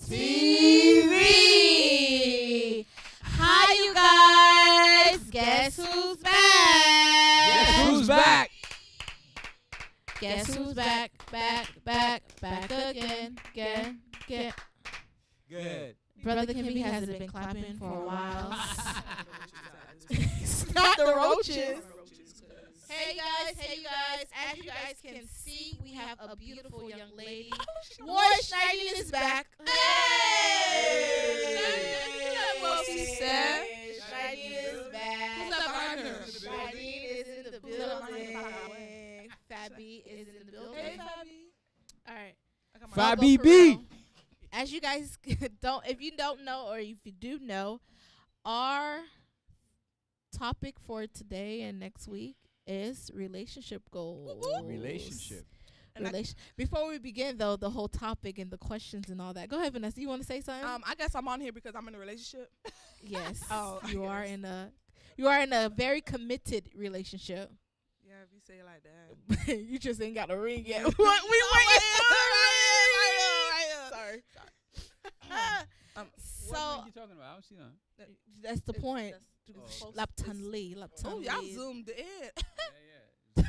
TV. Hi, you guys. Guess who's back? Guess who's back? Guess who's back? Back again. Good. Brother Kimby hasn't been clapping for a while. It's not the roaches. Hey you guys. As you guys can see, we have a beautiful young lady. Warren Schneider is back. Hey! Schneider is back. Who's that behind her? Schneider is in the building. Fabi is in the building. Hey, Fabi. All right. Fabi for B. real. As you guys if you don't know or if you do know, our topic for today and next week is relationship goals. Relationship. Before we begin, though, the whole topic and the questions and all that. Go ahead, Vanessa. You want to say something? I guess I'm on here because I'm in a relationship. Yes. You are in a very committed relationship. Yeah, if you say it like that. You just ain't got a ring yet. We waiting. Sorry. So What you talking about? I don't see none. that's the point. Oh. Lapton Lee. Oh, y'all zoomed in. Yeah.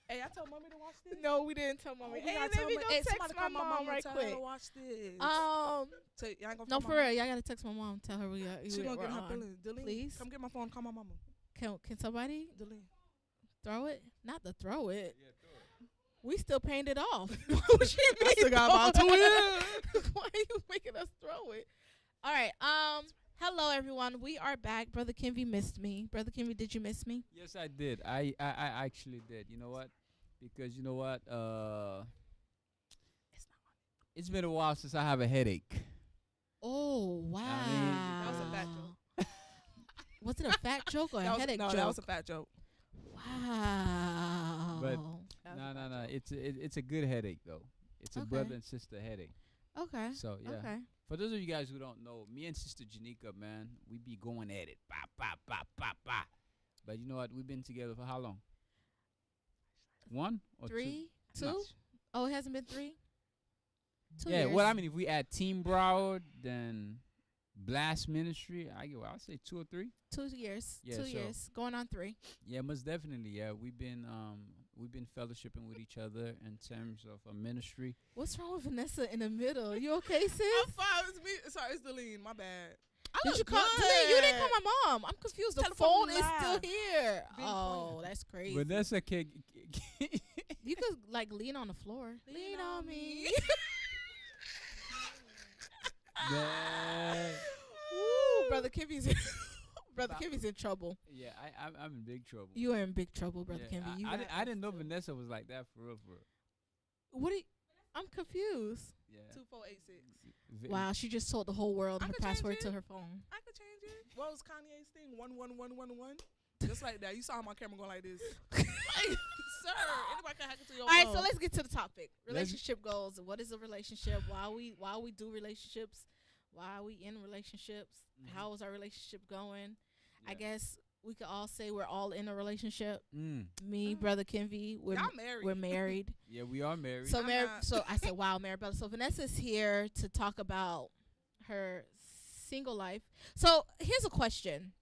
Hey, I told mommy to watch this. No, we didn't tell mommy. Oh, Hey, gotta let tell me my- go hey, text somebody my call mom right tell her quick. to watch this. So, y'all ain't gonna No, call for my real. Y'all gotta text my mom. Tell her we got. She gonna we're get her on. feelings. Delene, Please? come get my phone. Call my mama. Can somebody Delene. throw it? Not to throw it. Yeah, throw it. We still paying it off. What you mean? still got about 2 years. Why are you making us throw it? All right. Hello everyone. We are back. Brother Kimvy missed me. Brother Kimvy, did you miss me? Yes, I did. I actually did. You know what? Because you know what? It's been a while since I have a headache. Oh wow. That was a fat joke. Was it a fat joke or a headache joke? that was a fat joke. Wow. But That was a no. fat joke. It's a good headache though. It's a Okay. brother and sister headache. Okay. So yeah. Okay. For those of you guys who don't know, me and Sister Janika, man, we be going at it. Ba. But you know what? We've been together for how long? 1 or 3, 2? No. Oh, it hasn't been 3? 2 Yeah, years. well, I mean, if we add Team Broward, then B.L.A.S.T Ministry, I'll say 2 or 3. 2 years. Yeah, 2 so- years. Going on 3. Yeah, most definitely. Yeah, we've been fellowshipping with each other in terms of a ministry. What's wrong with Vanessa in the middle? You okay, sis? I'm fine. It's me. Sorry, it's Delene. My bad. Did you call? You didn't call my mom. I'm confused. The Telephone phone is still live. here. Being Oh, quiet. that's crazy. Vanessa can. You could like lean on the floor. Lean on me. Man. Woo, brother Kimmy's in trouble. Yeah, I'm in big trouble. You are in big trouble, brother Yeah, Kimmy. I didn't know Vanessa was like that for real. What? I'm confused. Yeah. 2486. Wow, she just told the whole world I her could change password it. to her phone. I could change it. What was Kanye's thing? 11111. Just like that. You saw my camera going like this. Like, sir, anybody can hack into your All right, phone. so let's get to the topic. Relationship goals. What is a relationship? Why we do relationships? Why are we in relationships? Mhm. How is our relationship going? I Yeah. guess we could all say we're all in a relationship. Mm. Me, brother Kimvy, Y'all married. we're married. Yeah, we are married. So I'm not. so I said, wow, Maribella. So Vanessa's here to talk about her single life. So here's a question.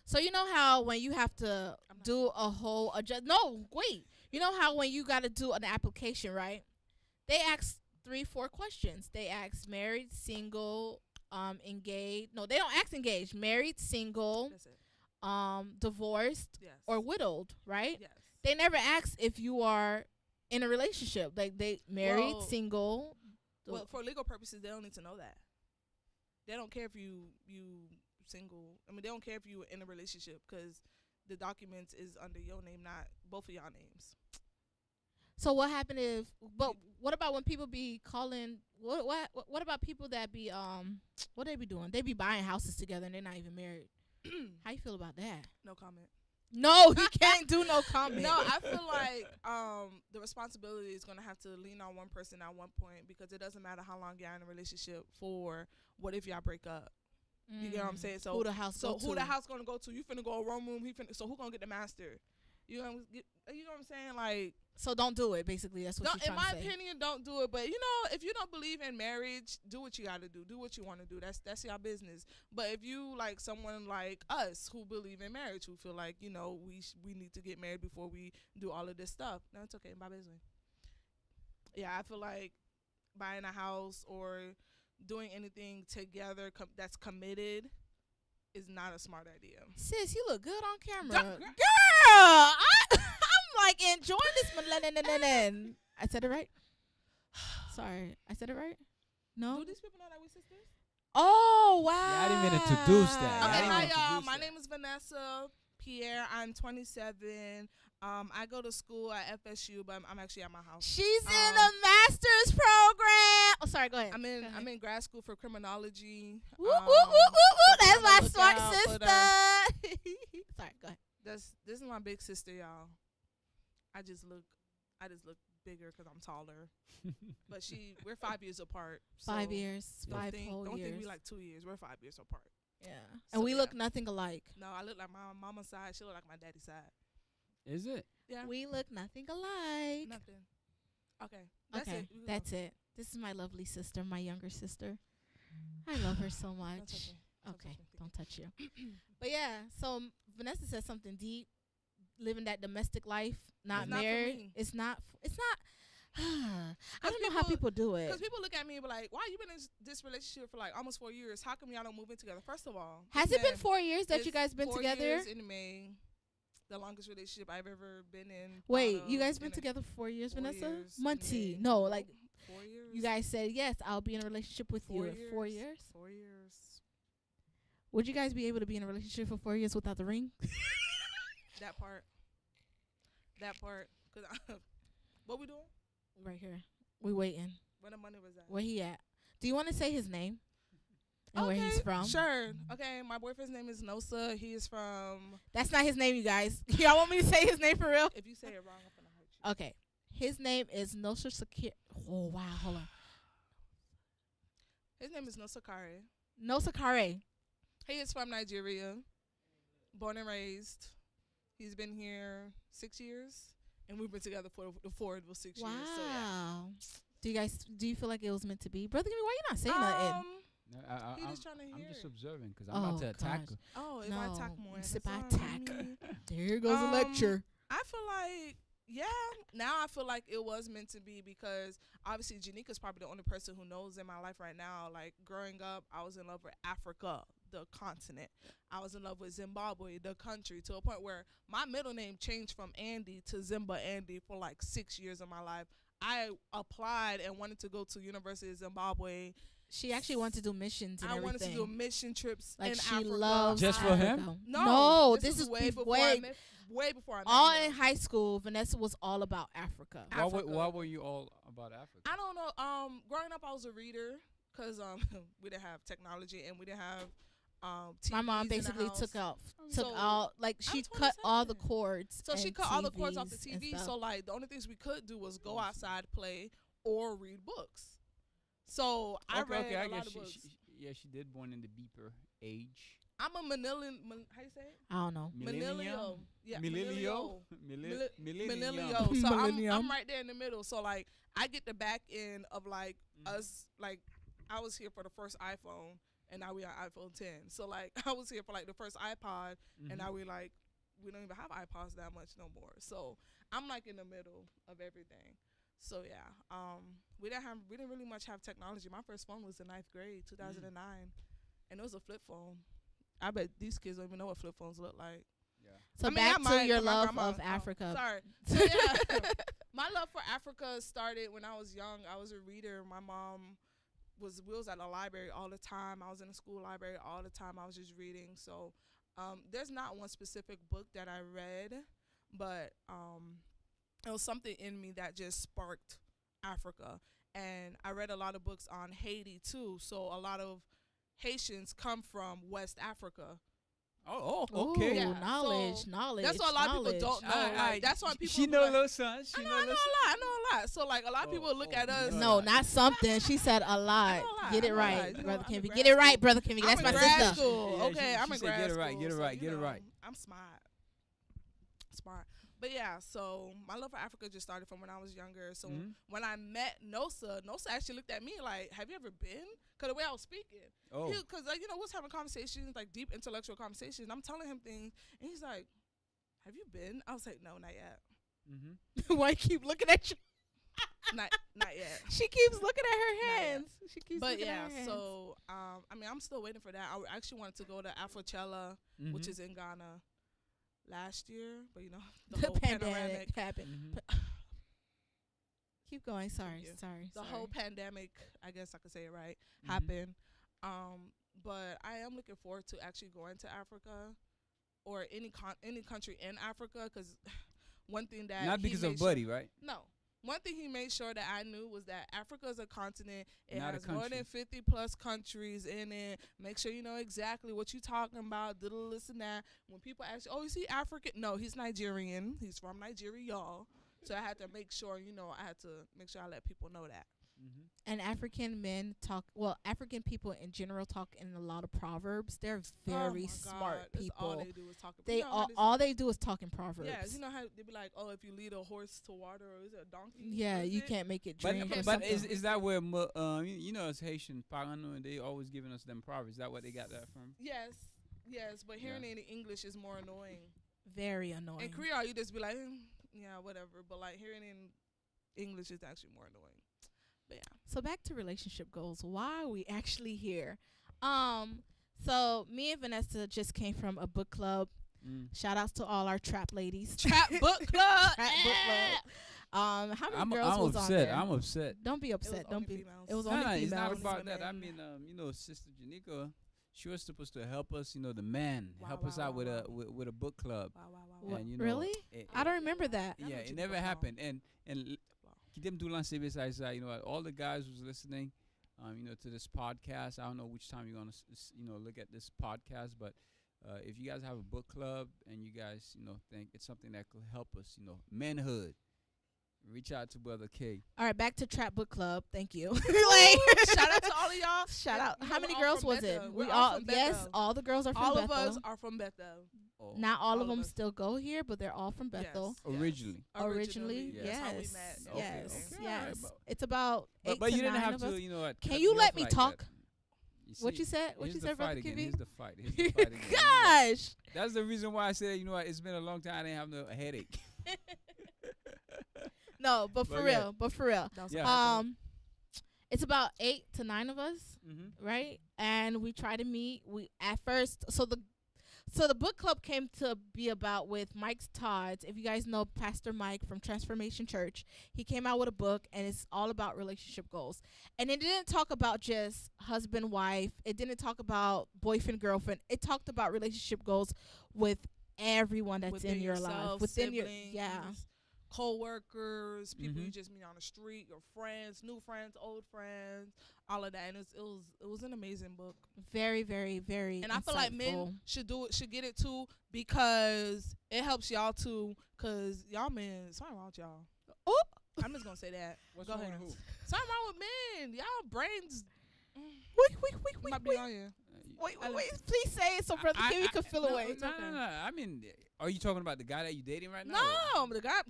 So you know how when you have to I'm not do a whole you know how when you got to do an application, right? They ask 3-4 questions. They ask married, single, engaged. No, they don't ask engaged. Married, single, That's it. divorced, Yes. or widowed, right? Yes. They never ask if you are in a relationship. Like they married, Well- single. Well, for legal purposes, they don't need to know that. They don't care if you single. I mean, they don't care if you in a relationship because the documents is under your name, not both of y'all names. So what happened if? But what about when people be calling? What about people that be what they be doing? They be buying houses together and they're not even married. How you feel about that? No comment. No, he can't do no comment. No, I feel like the responsibility is gonna have to lean on one person at one point because it doesn't matter how long y'all in a relationship for. What if y'all break up? You get what I'm saying? So who the house go who to? the house gonna go to? You finna go a room? So who gonna get the master? You know what I'm saying? Like So don't do it. Basically, that's what Don't, she's in trying my to say. opinion, don't do it. But you know, if you don't believe in marriage, do what you got to do. Do what you want to do. That's your business. But if you like someone like us who believe in marriage, who feel like we need to get married before we do all of this stuff, no, it's okay. My business. Yeah, I feel like buying a house or doing anything together that's committed is not a smart idea. Sis, you look good on camera. Girl. Girl, I'm like enjoying this. I said it right? Sorry. I said it right? No? Do these people know that we sisters? Oh, wow. Yeah, I didn't even introduce that. Yeah, I Okay, didn't hi even y'all. introduce My that. name is Vanessa Pierre. I'm 27. I go to school at FSU, but I'm actually at my house. She's in a master's program. Oh, sorry. Go ahead. I'm Go ahead. in grad school for criminology. Woo, woo, woo, woo, woo. So That's my look smart out for sister. Sorry. Go ahead. This is my big sister, y'all. I just look bigger because I'm taller. But we're 5 years apart. So 5 years. Don't 5 think, whole don't years. think we like 2 years. We're 5 years apart. Yeah. So And we yeah. look nothing alike. No, I look like my mama's side. She look like my daddy's side. Is it? Yeah. We look nothing alike. Nothing. Okay. That's Okay. it. We can That's go. it. This is my lovely sister, my younger sister. I love her so Don't touch much. me. Don't Okay. touch me. Don't touch you. But yeah, so Vanessa said something deep. Living that domestic life, not It's not for married. me. It's not. I don't know how people- people do it. Because people look at me and be like, why you been in this relationship for like almost 4 years? How come y'all don't move in together? First of all, Has this it been man 4 years that you is guys been 4 together? years in May. The longest relationship I've ever been in. Wait, thought you of guys been in a- together for 4 years, 4 Vanessa? years in Muncie. May. No, like 4 years. you guys said yes. I'll be in a relationship with you 4 in 4 years. 4 years. Would you guys be able to be in a relationship for 4 years without the ring? That part. Cause what we doing? Right here. We waiting. Where the money was at? Where he at? Do you want to say his name and where he's from? Sure. Okay, my boyfriend's name is Nosa. He is from. That's not his name, you guys. Y'all want me to say his name for real? If you say it wrong, I'm gonna hurt you. Okay. His name is Nosha Sakir. Oh wow, hold on. His name is Nosa Kare. Nosa Kare. He is from Nigeria, born and raised. He's been here 6 years, and we've been together for the 4 of those 6 Wow. years. So yeah. Do you feel like it was meant to be? Brother, why you not saying nothing? No, He just trying to I'm hear. just observing because Oh, I'm about to attack gosh. her. Oh, if No, I attack more, if that's I all attack. me. There goes a Um, lecture. I feel like, yeah, now I feel like it was meant to be because obviously Janika's probably the only person who knows in my life right now. Like growing up, I was in love with Africa, the continent. I was in love with Zimbabwe, the country, to a point where my middle name changed from Andy to Zimba Andy for like 6 years of my life. I applied and wanted to go to University of Zimbabwe. She actually wanted to do missions and I everything. wanted to do mission trips like in she Africa. loves Just for Africa. him? No, this is way before way I met. Way before I met all him. in high school. Vanessa was all about Africa. Africa. Why were you all about Africa? I don't know. Growing up, I was a reader because we didn't have technology and we didn't have TVs My mom in the basically house. took So, out like I'm she cut all the 27. cords. So she and cut all the cords off the TVs and TV. stuff. So like the only things we could do was go outside, play, or read books. So I read I a lot guess of books. she did born in the beeper age. I'm a millennial. How you say it? I don't know. Millennial. Yeah, Millennial. millennial. So Millennium. I'm right there in the middle. So like I get the back end of like us. Like I was here for the first iPhone, and now we on iPhone 10. So like I was here for like the first iPod, and now we don't even have iPods that much no more. So I'm like in the middle of everything. So yeah, we didn't really much have technology. My first phone was in 9th grade, 2009, and it was a flip phone. I bet these kids don't even know what flip phones look like. Yeah. So I mean, back I to might, your but my love grandma- of Africa. Sorry. So yeah, my love for Africa started when I was young. I was a reader. My mom we was at the library all the time. I was in the school library all the time. I was just reading. So there's not one specific book that I read, but it was something in me that just sparked Africa. And I read a lot of books on Haiti too. So a lot of Haitians come from West Africa. Oh, Ooh, okay. Yeah, knowledge, so knowledge. That's what a lot of people don't know. Like, that's why people She be know like, a little son. She I know know a a little lot. I know a lot. So like a lot of people look at us. you No, lot. not something. She said a lot. I know a lot. Get I it know a right, lot. You know, brother I'm in Kimmy. grad Get it right, school. brother Kimmy. That's I'm my in grad sister. school. Yeah, Okay, she I'm in said grad get it school. right, get it so, right, you get it know, right. I'm smart. Smart. But yeah, so my love for Africa just started from when I was younger. So Mhm. when I met Nosa actually looked at me like, "Have you ever been?" Because the way I was speaking, Oh. because like we was having conversations, like deep intellectual conversations. And I'm telling him things, and he's like, "Have you been?" I was like, "No, not yet, Mhm. Why you keep looking at you? not yet." She keeps looking at her Not yet. hands. She keeps But looking yeah, at her hands. so I mean, I'm still waiting for that. I actually wanted to go to Afrochella, which Mhm. is in Ghana, last year, but The whole pandemic happened. Mhm. Keep going. Sorry, you. sorry. The sorry. whole pandemic, I guess I could say it right, Mhm. happened. But I am looking forward to actually going to Africa or any country in Africa, because one thing that Not he because made of sure- Buddy, right? No. One thing he made sure that I knew was that Africa is a continent. It Not a has more country. than 50 plus countries in it. Make sure you know exactly what you're talking about. Diddle this and that. When people ask you, "Oh, is he African?" No, he's Nigerian. He's from Nigeria, y'all. So I had to make sure, I had to make sure I let people know that. Mhm. And African men talk. Well, African people in general talk in a lot of proverbs. They're Oh very my smart God, that's all people. they do is talk. They all they do is talk in proverbs. Yeah, you know how they be like, "Oh, if you lead a horse to water, or is it a donkey?" Yeah, What is you it? can't make it But drink or but but something. is that where you know as Haitian parano and they always giving us them proverbs? Is that what they got that from? Yes, but hearing it in English is more annoying. Very annoying. In Creole, you just be like, yeah, whatever. But like hearing in English is actually more annoying. But yeah, So back to relationship goals. Why are we actually here? So me and Vanessa just came from a book club. Mm. Shout outs to all our trap ladies. Trap Book Club. Trap book club. How many I'm girls was on upset. there? I'm upset. Don't be upset. only Don't be. females. It was Nah, only it's not females. about Only that. I women. mean, Sister Janika, she was supposed to help us. The man Wow, help us wow, out wow, with wow. with a book club. Wow. What, And really? I don't remember that. Y'all Yeah, know it Janika never Brown. happened. And Wow. Kitem Dulan Sebesa, what, all the guys who's listening, to this podcast. I don't know which time you're gonna, look at this podcast, but if you guys have a book club and you guys, think it's something that could help us, manhood, reach out to Brother K. All right, back to trap book club. Thank you. Shout out to all of y'all. Shout out. You How know, many we're all girls from was it? Bethel. We We're all from yes, Bethel. all the girls are from All Bethel. of us are from Bethel. Oh, Not all All of of them us. still go here, but they're all from Bethel. Originally. Originally, Yes. That's yes, how we met. yes, Okay, okay, yes. alright, but- It's about eight But to you didn't nine have of to, us. what, Can cut you me let off me like talk? that. What see, you said? What here's you the said, Brother fight again. KB? Here's the fight. Here's the fight again. Gosh. That's the reason why I said, it's been a long time. I didn't have no headache. No, but for But real, but for real. That was Yeah. a bad joke. It's about 8 to 9 of us, Mm-hmm. right? And we try to meet. We at first, so the book club came to be about with Mike's Todd's. If you guys know Pastor Mike from Transformation Church, he came out with a book, and it's all about relationship goals. And it didn't talk about just husband wife. It didn't talk about boyfriend girlfriend. It talked about relationship goals with everyone that's Within in your yourself, life, within siblings, yeah. co-workers, people you Mhm. just meet on the street, your friends, new friends, old friends, all of that. And it was an amazing book. Very, very, very. And I feel like men insightful. should get it too, because it helps y'all too. Cause y'all men, something wrong with y'all. Oh. I'm just gonna say that. What's Go wrong ahead. with who? Something wrong with men. Y'all brains Wait, might be on you. wait. Please say it so Brother Kiwi can feel away. it's okay. No. I mean, are you talking about the guy that you dating right now? No, but the guy,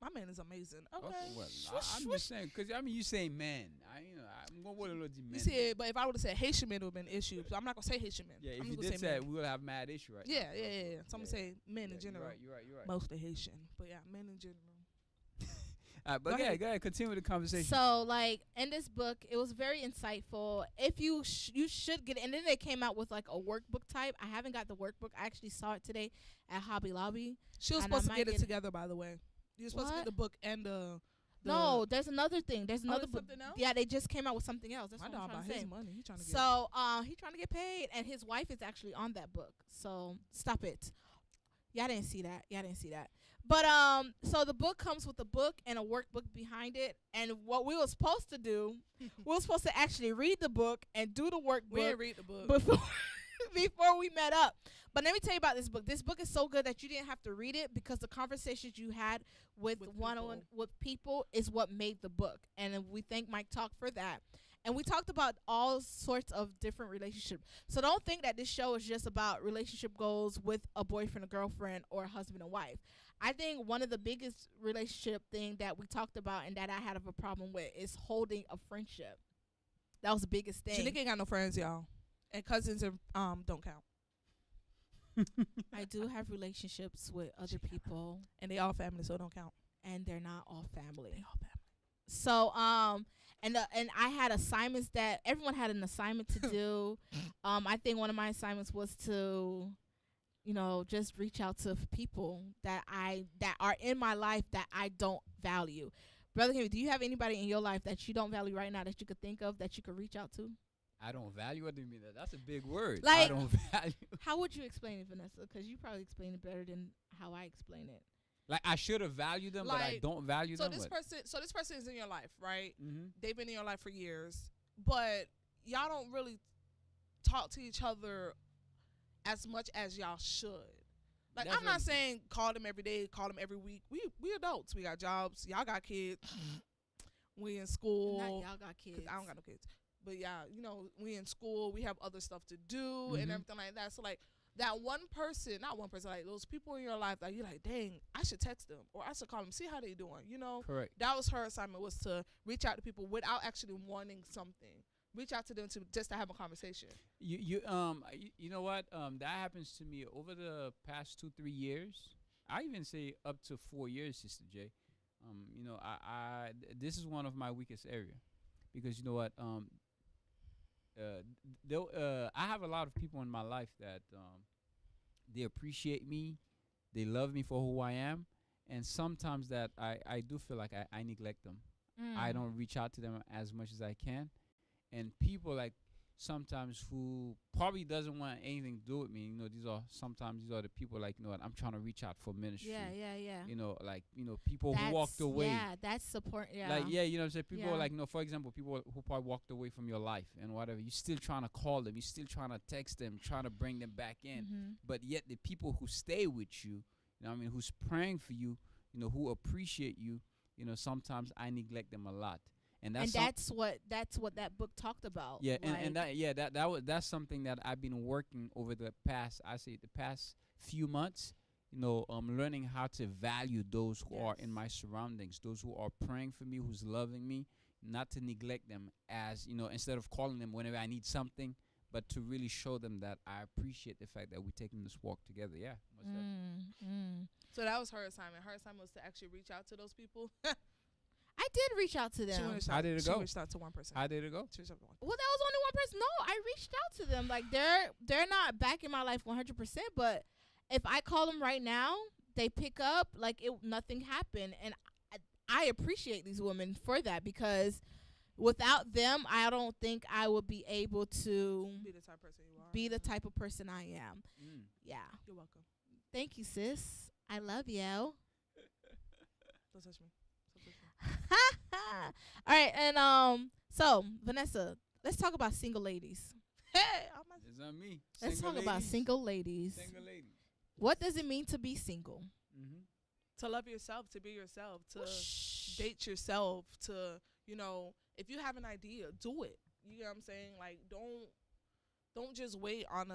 my man is amazing. Okay. Well, Shush, I'm just saying, because, you say man. I'm going to look at You men. see it, but if I would have said Haitian men, it would have been an issue. So I'm not gonna say Haitian men. Yeah, I'm if just you gonna did say say men. we will have mad issue right now. Yeah. So I'm gonna Yeah. say men Yeah, in general. You're right. Mostly Haitian, but yeah, men in general. But Go ahead. go ahead. Continue with the conversation. So, like, in this book, it was very insightful. If you you should get it. And then they came out with, like, a workbook type. I haven't got the workbook. I actually saw it today at Hobby Lobby. She was And I supposed to might get it get it. together, by the way. You're supposed to What? get the book and the No, there's another thing. There's another there's book. something else? Yeah, they just came out with something else. That's my what I'm dog trying about to say. his money. He trying to get. So, he's trying to get paid, and his wife is actually on that book. So, stop it. Y'all didn't see that. But so the book comes with a book and a workbook behind it. And what we were supposed to do, we were supposed to actually read the book and do the we workbook didn't read the book. before before we met up. But let me tell you about this book. This book is so good that you didn't have to read it, because the conversations you had with With one-on-one people. with people is what made the book. And we thank Mike Talk for that. And we talked about all sorts of different relationships. So don't think that this show is just about relationship goals with a boyfriend, a girlfriend, or a husband and wife. I think one of the biggest relationship thing that we talked about and that I had of a problem with is holding a friendship. That was the biggest thing. Shanika ain't got no friends, y'all, and cousins and don't count. I do have relationships with other people, And they all family, so don't count. and they're not all They family. all family. So and I had assignments that everyone had an assignment to do. I think one of my assignments was to, just reach out to people that are in my life that I don't value. Brother Henry, do you have anybody in your life that you don't value right now that you could think of that you could reach out to? I don't value. What do you mean? That's a big word. I Like- don't value. How would you explain it, Vanessa? Because you probably explain it better than how I explain it. Like I should have valued them, but I Like, don't value So them. this person is in your life, right? Mm-hmm. They've been in your life for years, but y'all don't really talk to each other as much as y'all should. Like, That's I'm not what- saying call them every day, call them every week. We adults. We got jobs. Y'all got kids. We in school. Not y'all got kids. 'Cause I don't got no kids. But yeah, we in school. We have other stuff to do and Mhm. everything like that. So like that one person, not one person, like those people in your life that you're like, dang, I should text them or I should call them, see how they doing. Correct. That was her assignment, was to reach out to people without actually wanting something. Reach out to them just to have a conversation. You know what? That happens to me over the past 2-3 years. I even say up to 4 years, Sister J. This is one of my weakest area, because you know what? I have a lot of people in my life that they appreciate me, they love me for who I am, and sometimes that I do feel like I neglect them. I don't reach out to them as much as I can, and people like sometimes who probably doesn't want anything to do with me. These are the people like, what, I'm trying to reach out for ministry. Yeah. People who walked away. Yeah, that's support. Yeah. Like, you know what I'm saying? People Yeah. like, for example, people who probably walked away from your life and whatever, you're still trying to call them, you're still trying to text them, trying to bring them back in. Mm-hmm. But yet the people who stay with you, who's praying for you, who appreciate you, sometimes I neglect them a lot. And that's what that book talked about. yeah, like, that's something that I've been working over the past few months. Learning how to value those who are in Yes. my surroundings, those who are praying for me, who's loving me, not to neglect them as instead of calling them whenever I need something, but to really show them that I appreciate the fact that we're taking this walk together. Yeah. most definitely. So that was her assignment. Her assignment was to actually reach out to those people. I did reach out to She them. reached How out- did it she go? reached out to one person. How did it go? She reached out to one. Well, that was only one person. No, I reached out to them. Like they're not back in my life 100%. But if I call them right now, they pick up. Like nothing happened, and I appreciate these women for that, because without them, I don't think I would be able to Be the type of person you are. be the type of person I am. Mm. Yeah. You're welcome. Thank you, sis. I love you. Don't touch me. Don't touch me. All right, and so Vanessa, let's talk about single ladies. Hey, I'm not- It's on me. Let's Single talk about ladies. single ladies. Single ladies. What does it mean to be single? Mm-hmm. to love yourself, to be yourself, to Whoosh. date yourself, to if you have an idea, do it. You know what I'm saying? Like, don't just wait on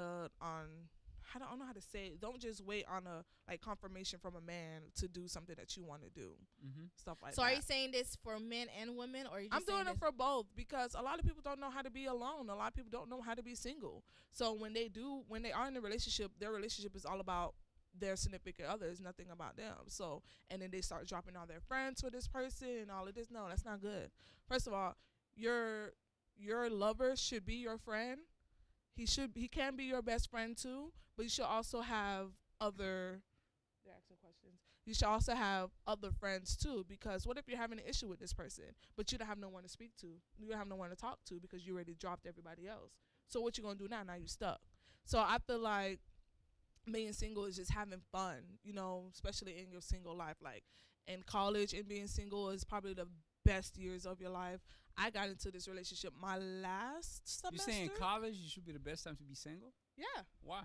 I don't know how to say it. Don't just wait on a confirmation from a man to do something that you want to do. Mm-hmm. Stuff like So that. are you saying this for men and women, or are you just I'm doing saying it for both, because a lot of people don't know how to be alone. A lot of people don't know how to be single. So when they are in a relationship, their relationship is all about their significant other. It's nothing about them. So, and then they start dropping all their friends for this person and all of this. No, that's not good. First of all, your lover should be your friend. He can be your best friend too, but you should also have other. They're asking questions. You should also have other friends too, because what if you're having an issue with this person, but you don't have no one to speak to? You don't have no one to talk to because you already dropped everybody else. So what you gonna do now? Now you stuck. So I feel like being single is just having fun, especially in your single life. Like in college and being single is probably the best years of your life. I got into this relationship my last You semester. say in college you should be the best time to be single? Yeah. Why?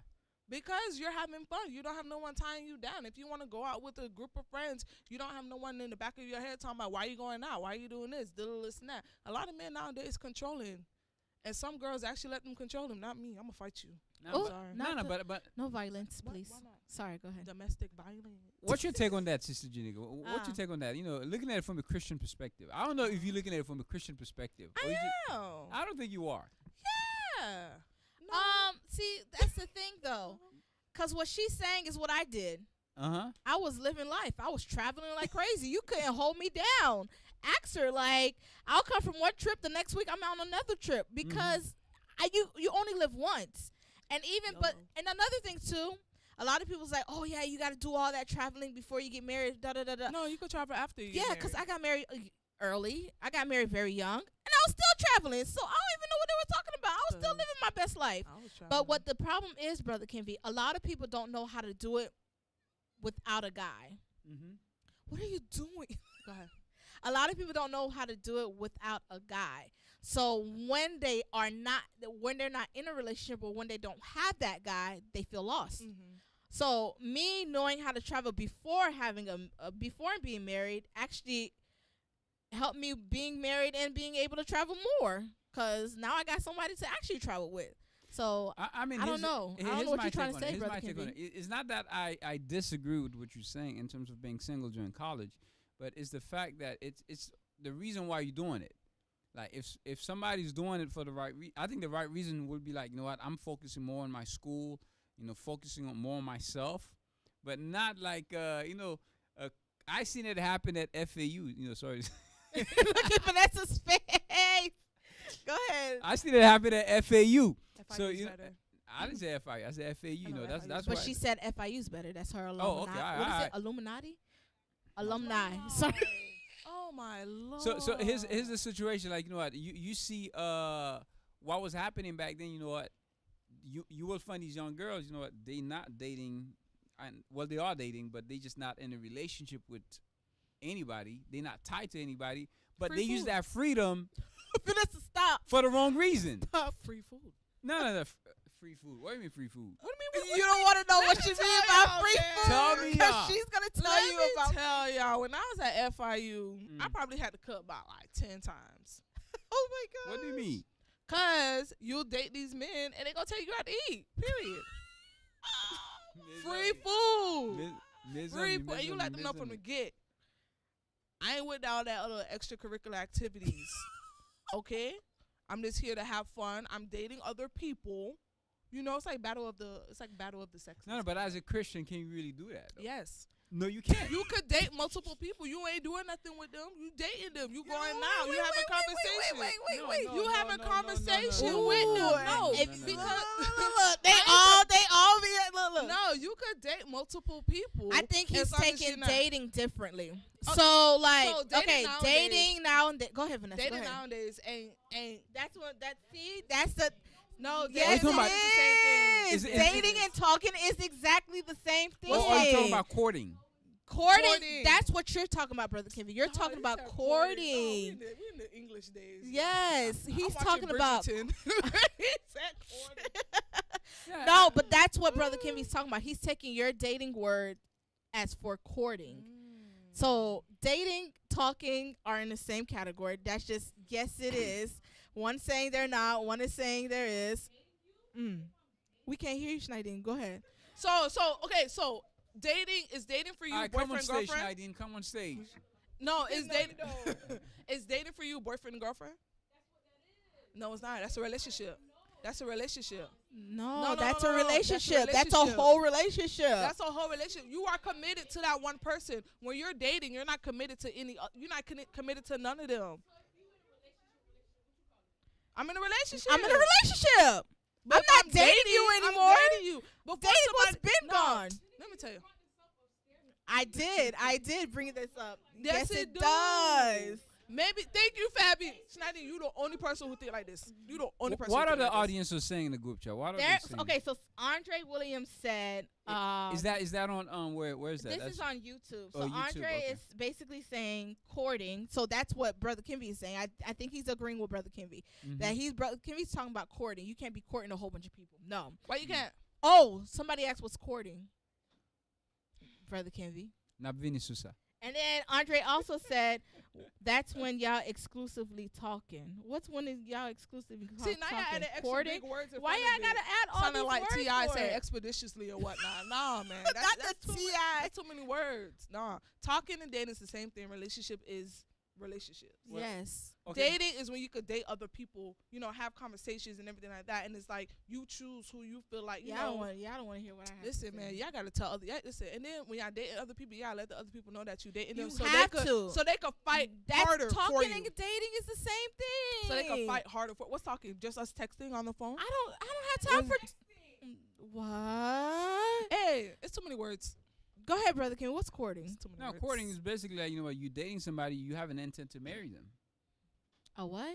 Because you're having fun. You don't have no one tying you down. If you want to go out with a group of friends, you don't have no one in the back of your head talking about why you going out, why you doing this, this and that. A lot of men nowadays controlling, and some girls actually let them control them. Not me. I'm gonna fight you. No, Oh, sorry. no, but no violence, Why- please. why not? Sorry, go ahead. Domestic violence. what's your take on that, Sister Janika? What's your Ah. take on that? You know, looking at it from a Christian perspective. I don't know if you're looking at it from a Christian perspective. Or you ju- Oh, I don't think you are. yeah. No. See, that's the thing though, cause what she's saying is what I did. I was living life. I was traveling like crazy. You couldn't hold me down. Ask her, like, I'll come from one trip, the next week I'm on another trip because you only live once. And and another thing too, a lot of people's like, oh yeah, you got to do all that traveling before you get married. Da da da da. No, you could travel after you. Yeah, because I got married early. I got married very young, and I was still traveling. So I don't even know what they were talking about. I was still living my best life. But what the problem is, Brother Kenvi, a lot of people don't know how to do it without a guy. What are you doing? Go ahead. A lot of people don't know how to do it without a guy. So when they're not in a relationship or when they don't have that guy, they feel lost. So me knowing how to travel before having before being married actually helped me being married and being able to travel more, because now I got somebody to actually travel with. So I mean, I don't know. I don't know what you're trying to say, Brother Kenvi. It's not that I disagree with what you're saying in terms of being single during college, but it's the fact that it's the reason why you're doing it. Like if somebody's doing it for the right I think the right reason would be like, you know what, I'm focusing more on my school, you know, focusing on more on myself, but not like I seen it happen at FAU. You know, sorry. Look at Vanessa's face. Go ahead. I seen it happen at FAU. So FIU's you know, better. I didn't say FIU. I said FAU. You know, that's But why. she said FIU's better. That's her alumni. Oh, okay. What is it? Illuminati? Alumni. Sorry. Oh my Lord. So here's the situation. Like, you know what, you see what was happening back then. You know what, you will find these young girls. You know what, they not dating, and well, they are dating, but they just not in a relationship with anybody. They're not tied to anybody, but Free they use food. that freedom Vanessa, stop. for the wrong reason. Free food. No, free food. What do you mean free food? What do you mean? You don't want to know what she me mean tell about y'all, free man. food. Tell me, Because y'all. she's going to Let tell you me about. tell y'all, when I was at FIU, I Mm. probably had to cut about like 10 times. Oh my God. What do you mean? Cause you'll date these men and they gonna take you out to eat. Period. Free food. Free food. And you let them know from the get. I ain't with all that other extracurricular activities. Okay? I'm just here to have fun. I'm dating other people. You know, it's like battle of the sexes. No, but as a Christian, can you really do that? Though? Yes. No, you can't. You could date multiple people. You ain't doing nothing with them. You dating them. You going out. You having conversation. Wait. You having conversation no. with them. Ooh, No, if- because Look, they all be look. no, you could date multiple people. I think as he's long as you're taking not- dating differently. Oh, So like, so dating okay, nowadays- dating now and then. Go ahead, Vanessa. Dating go ahead. nowadays ain't. That's what that. See, that's the. No, Yes, talking it about- is the same thing. is. Is it- Dating and talking is exactly the same thing. Or are you talking about courting? Courting. That's what you're talking about, Brother Kenvi. You're Oh, talking he about said courting. We in the English days. Yes, I'm he's watching talking about. Bridgerton. He said courting. No, but that's what Brother Kenvi's talking about. He's taking your dating word as for courting. So dating, talking are in the same category. That's just, yes, it is. One saying they're not. One is saying there is. We can't hear you, Schneiding. Go ahead. So dating is dating for you All right, come on boyfriend stage, girlfriend. Nadine. Come on stage. No, is No, dating you don't. is dating for you boyfriend and girlfriend? No, it's not. That's a relationship. That's a relationship. No, No, that's no, a no, no. relationship. That's a relationship. whole relationship. That's a whole relationship. You are committed to that one person. When you're dating, you're not committed to any. You're not committed to none of them. I'm in a relationship. I'm in a relationship. But I'm if not dating you anymore. I'm dating you. Before Dating was somebody- been No, gone. Let me tell you. I did bring this up. Yes, Yes, it it do. does. Maybe. Thank you, Fabi. Schneider, you the only person who think like this. You the only person. What who are think the like this. audiences saying in the group chat? What are they There, saying? okay, so Andre Williams said, Is that on where is that? this That's- is on YouTube. So Oh, YouTube, Andre okay. is basically saying courting. So that's what Brother Kenvi is saying. I think he's agreeing with Brother Kenvi Mhm. that Brother Kenvi's talking about courting. You can't be courting a whole bunch of people. No, Why you can't? Oh, somebody asked what's courting, Brother Kenvi. Nabvini Susa. And then Andre also said that's when y'all exclusively talking. What's when is y'all exclusively See, now y'all talking? added extra Courting? big words in Why front y'all of gotta it. add all Sounding these like words T.I. for say it? expeditiously or whatnot. Nah, man. Not That's the too, T.I. That's too many words. Nah. Talking and dating is the same thing. Relationship is relationships. Yes. Okay. Dating is when you could date other people, you know, have conversations and everything like that. And it's like you choose who you feel like, you Y'all know. don't want to hear what I have Listen, to man, say. y'all gotta tell other. Yeah, listen, and then when y'all dating other people, y'all let the other people know that you dating them, You so have they could, to. so they could fight That's harder talking for you. and dating is the same thing. So they can fight harder for. What's talking? Just us texting on the phone? I don't have time for what? Hey, it's too many words. Go ahead, Brother King. What's courting? It's too many No, words. courting is basically like, you know what, you dating somebody, you have an intent to marry them. A what?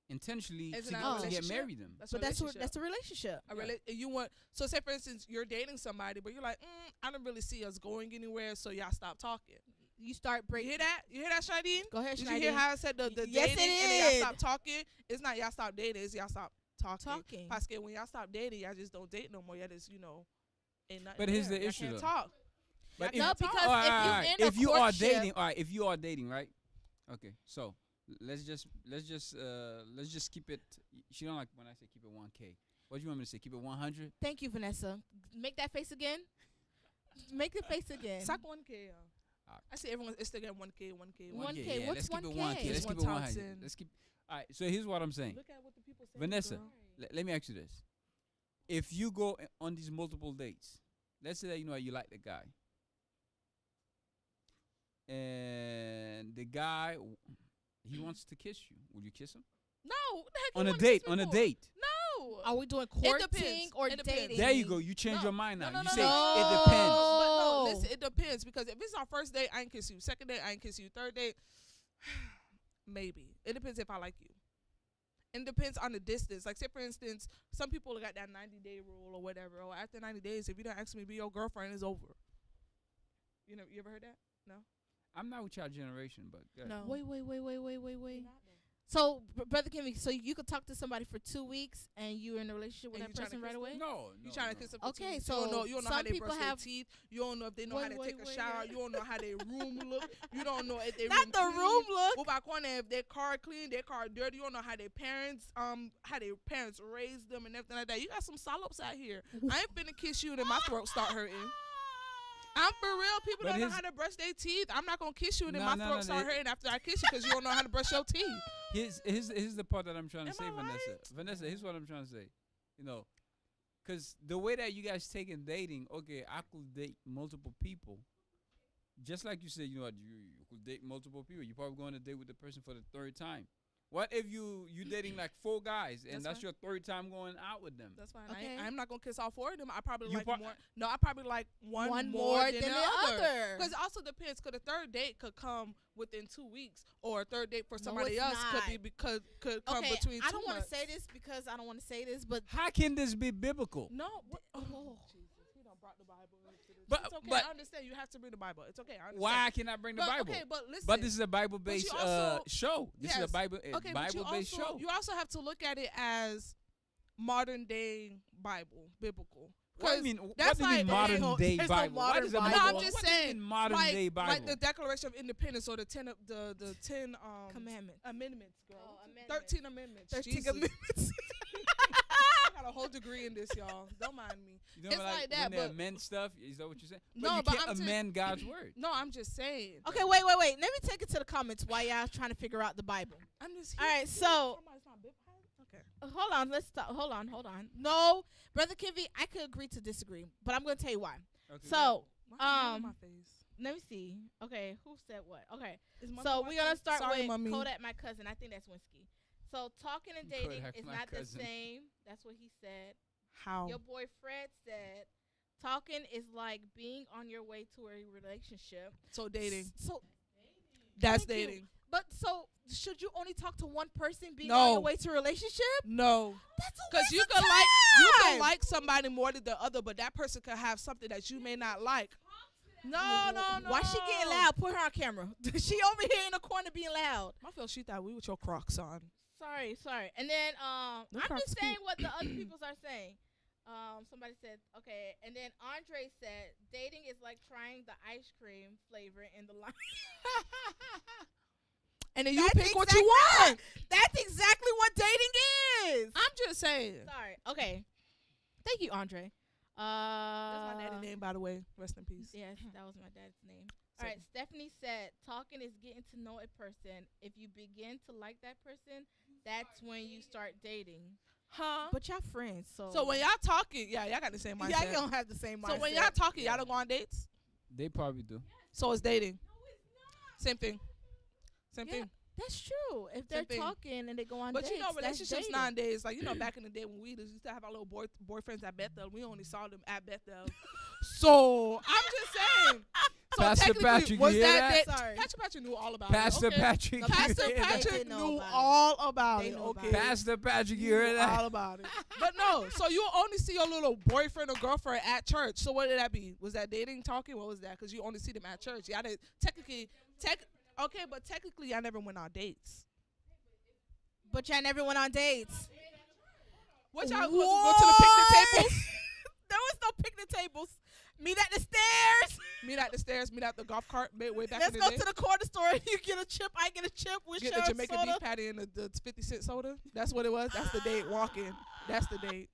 Intentionally Isn't to, that a to get relationship? marry them. That's But a that's relationship. a relationship. You want, so say for instance you're dating somebody, but you're like, I don't really see us going anywhere, so y'all stop talking. You start You breaking. hear that? You hear that, Shadeen? Go ahead, Did you hear Schneider. how I said the Yes, dating it and then y'all is. stop talking? It's not y'all stop dating, it's y'all stop talking. Talking. Parce que when y'all stop dating, y'all just don't date no more. Y'all just, you know, ain't nothing But here's there. the Y'all issue, can't though. talk. But Y'all No, can't talk. because alright, if you in a if you are courtship- dating, all right, if you are dating, right? Okay, so let's just keep it. She don't like when I say keep it 1K. What do you want me to say? Keep it 100? Thank you, Vanessa. Make that face again. Make the face again. Suck 1K. I see everyone's Instagram 1K, 1K, 1K. 1K. Yeah, What's let's keep it 1K? 1K. Let's It's keep it 100. 1,000. Let's keep. All right. So here's what I'm saying. Look at what the people say. Vanessa, girl. let me ask you this: if you go on these multiple dates, let's say that you know you like the guy, and the guy he wants to kiss you, would you kiss him No, what the heck you on a wanna date? kiss me On a for? date. No. Are we doing courting depends. or It depends. dating? There you go. You change No. your mind now. No, You no, say no. it depends. But no, Oh. listen, it depends because if it's our first date, I ain't kiss you. Second date, I ain't kiss you. Third date, maybe. It depends if I like you. And it depends on the distance. Like, say, for instance, some people got that 90-day rule or whatever. Or after 90 days, if you don't ask me to be your girlfriend, it's over. You ever heard that? No? I'm not with your generation, but go ahead. No. Wait. You're not, though. So, Brother Kimmy, so you could talk to somebody for 2 weeks and you're in a relationship with And that you tryna person kiss right them? away? No, You trying to kiss them for 2 Okay, weeks. so you don't know how some they people brush have- their teeth. You don't know if they know how to take a Wait, shower. yeah. You don't know how their room look. You don't know if they Not the clean. room look. Move back on if their car clean, their car dirty. You don't know how their parents raised them and everything like that. You got some sallops out here. I ain't finna kiss you and then my throat start hurting. I'm for real. People But don't know his- how to brush their teeth. I'm not gonna kiss you and then No, my no, throat no, start no. hurting after I kiss you because you don't know how to brush your teeth. Here's the part that I'm trying to Am say, I Vanessa. right? Vanessa, here's what I'm trying to say. You know, because the way that you guys taking dating, okay, I could date multiple people. Just like you said, you know what, you could date multiple people. You're probably going to date with the person for the third time. What if you dating like 4 guys and That's that's your third time going out with them? That's fine. Okay. I'm not gonna kiss all 4 of them. I probably You like pro- more. No, I probably like one more than the other. Because it also depends. Because the third date could come within 2 weeks, or a third date for somebody it's else not. could come Okay, between 2 I don't want months. to say this because I don't want to say this, but How can this be biblical? No. Oh. Jesus, he done brought the Bible into this. But- It's okay. but- I understand. You have to read the Bible. It's okay. I understand. Why can I bring the But, Bible? Okay, but listen. But this is a Bible-based you also- show. This is a Yes. Bible okay, but you Bible-based also, show. you also have to look at it as modern day Bible, biblical. What do you 'Cause mean? What that's do you mean like- modern day there's no Bible? What modern is a Bible. No, I'm Bible? just What do you saying, mean modern like, day Bible? like the Declaration of Independence or the 10 commandment. amendments, girl. Oh, amendments. 13 amendments. 13 Jesus. amendments. I got a whole degree in this, y'all. Don't mind me. You know, It's like, like that, when they but- amend stuff. Is that what you're saying? No, you but can't I'm saying- amend God's word. No, I'm just saying. Okay, wait. Let me take it to the comments while y'all trying to figure out the Bible. I'm just All right, so Somebody's not okay. hold on. Let's stop. Hold on. No, Brother Kivi, I could agree to disagree, but I'm going to tell you why. Okay, So Why am I in my Um, face? let me see. Okay, who said what? Okay, Is Mommy so we're gonna watching? start Sorry, with Mommy. Kodak, my cousin. I think that's Winsky. So talking and dating Kodak, is my not cousin. the same. That's what he said. How? Your boy Fred said talking is like being on your way to a relationship. So dating. So That's Thank you. dating. but so should you only talk to one person being No. on your way to a relationship? No. That's a Because waste you of can time. like somebody more than the other, but that person could have something that you may not like. No. Why she getting loud? Put her on camera. She over here in the corner being loud. I feel she thought we with your Crocs on. Sorry. And then No I'm Crocs just saying cute. what the other peoples are saying. Somebody said okay, and then Andre said dating is like trying the ice cream flavor in the line. And then you pick what you want. That's exactly what dating is. I'm just saying. Sorry. Okay. Thank you, Andre. That's my daddy's name, by the way. Rest in peace. Yes, that was my dad's name. All right. Stephanie said talking is getting to know a person. If you begin to like that person, that's when you start dating. Huh? But y'all friends, so when y'all talking, y'all got the same mindset. Y'all don't have the same mindset. So when y'all talking, y'all don't go on dates. They probably do. So it's dating. Same thing. Same thing. That's true. If they're talking and they go on dates, but you know, relationships that's nowadays, like, you know, back in the day when we used to have our little boyfriends at Bethel, we only saw them at Bethel. So I'm just saying. So Pastor Patrick, was you hear that? that? Sorry. Pastor Patrick knew all about Pastor it. Okay? Patrick, No, you Pastor hear that? Patrick They knew know about all about They it. know Okay. about it. Pastor Patrick, you Knew heard that? all about it. But no, so you only see your little boyfriend or girlfriend at church. So what did that be? Was that dating, talking? What was that? Because you only see them at church. Y'all didn't technically, okay, but technically y'all never went on dates. But y'all never went on dates. What y'all go to the picnic tables? There was no picnic tables. Meet at the stairs. Meet at the stairs. Meet at the golf cart. Way back Let's in the go day. to the corner store. You get a chip. I get a chip. We Get share the a Jamaican soda. beef patty and the 50-cent soda. That's what it was. That's the date. Walking. That's the date.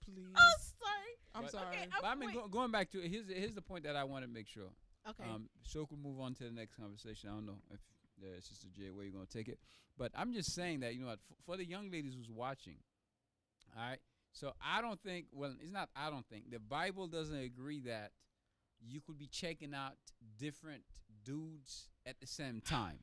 Please. Oh, sorry. I'm sorry. Okay, But I mean, going back to it, here's the point that I want to make sure. Okay. So we'll move on to the next conversation. I don't know if Sister J, where you're gonna take it, but I'm just saying that, you know what, for the young ladies who's watching, all right. So I don't think. Well, it's not. I don't think the Bible doesn't agree that you could be checking out different dudes at the same time.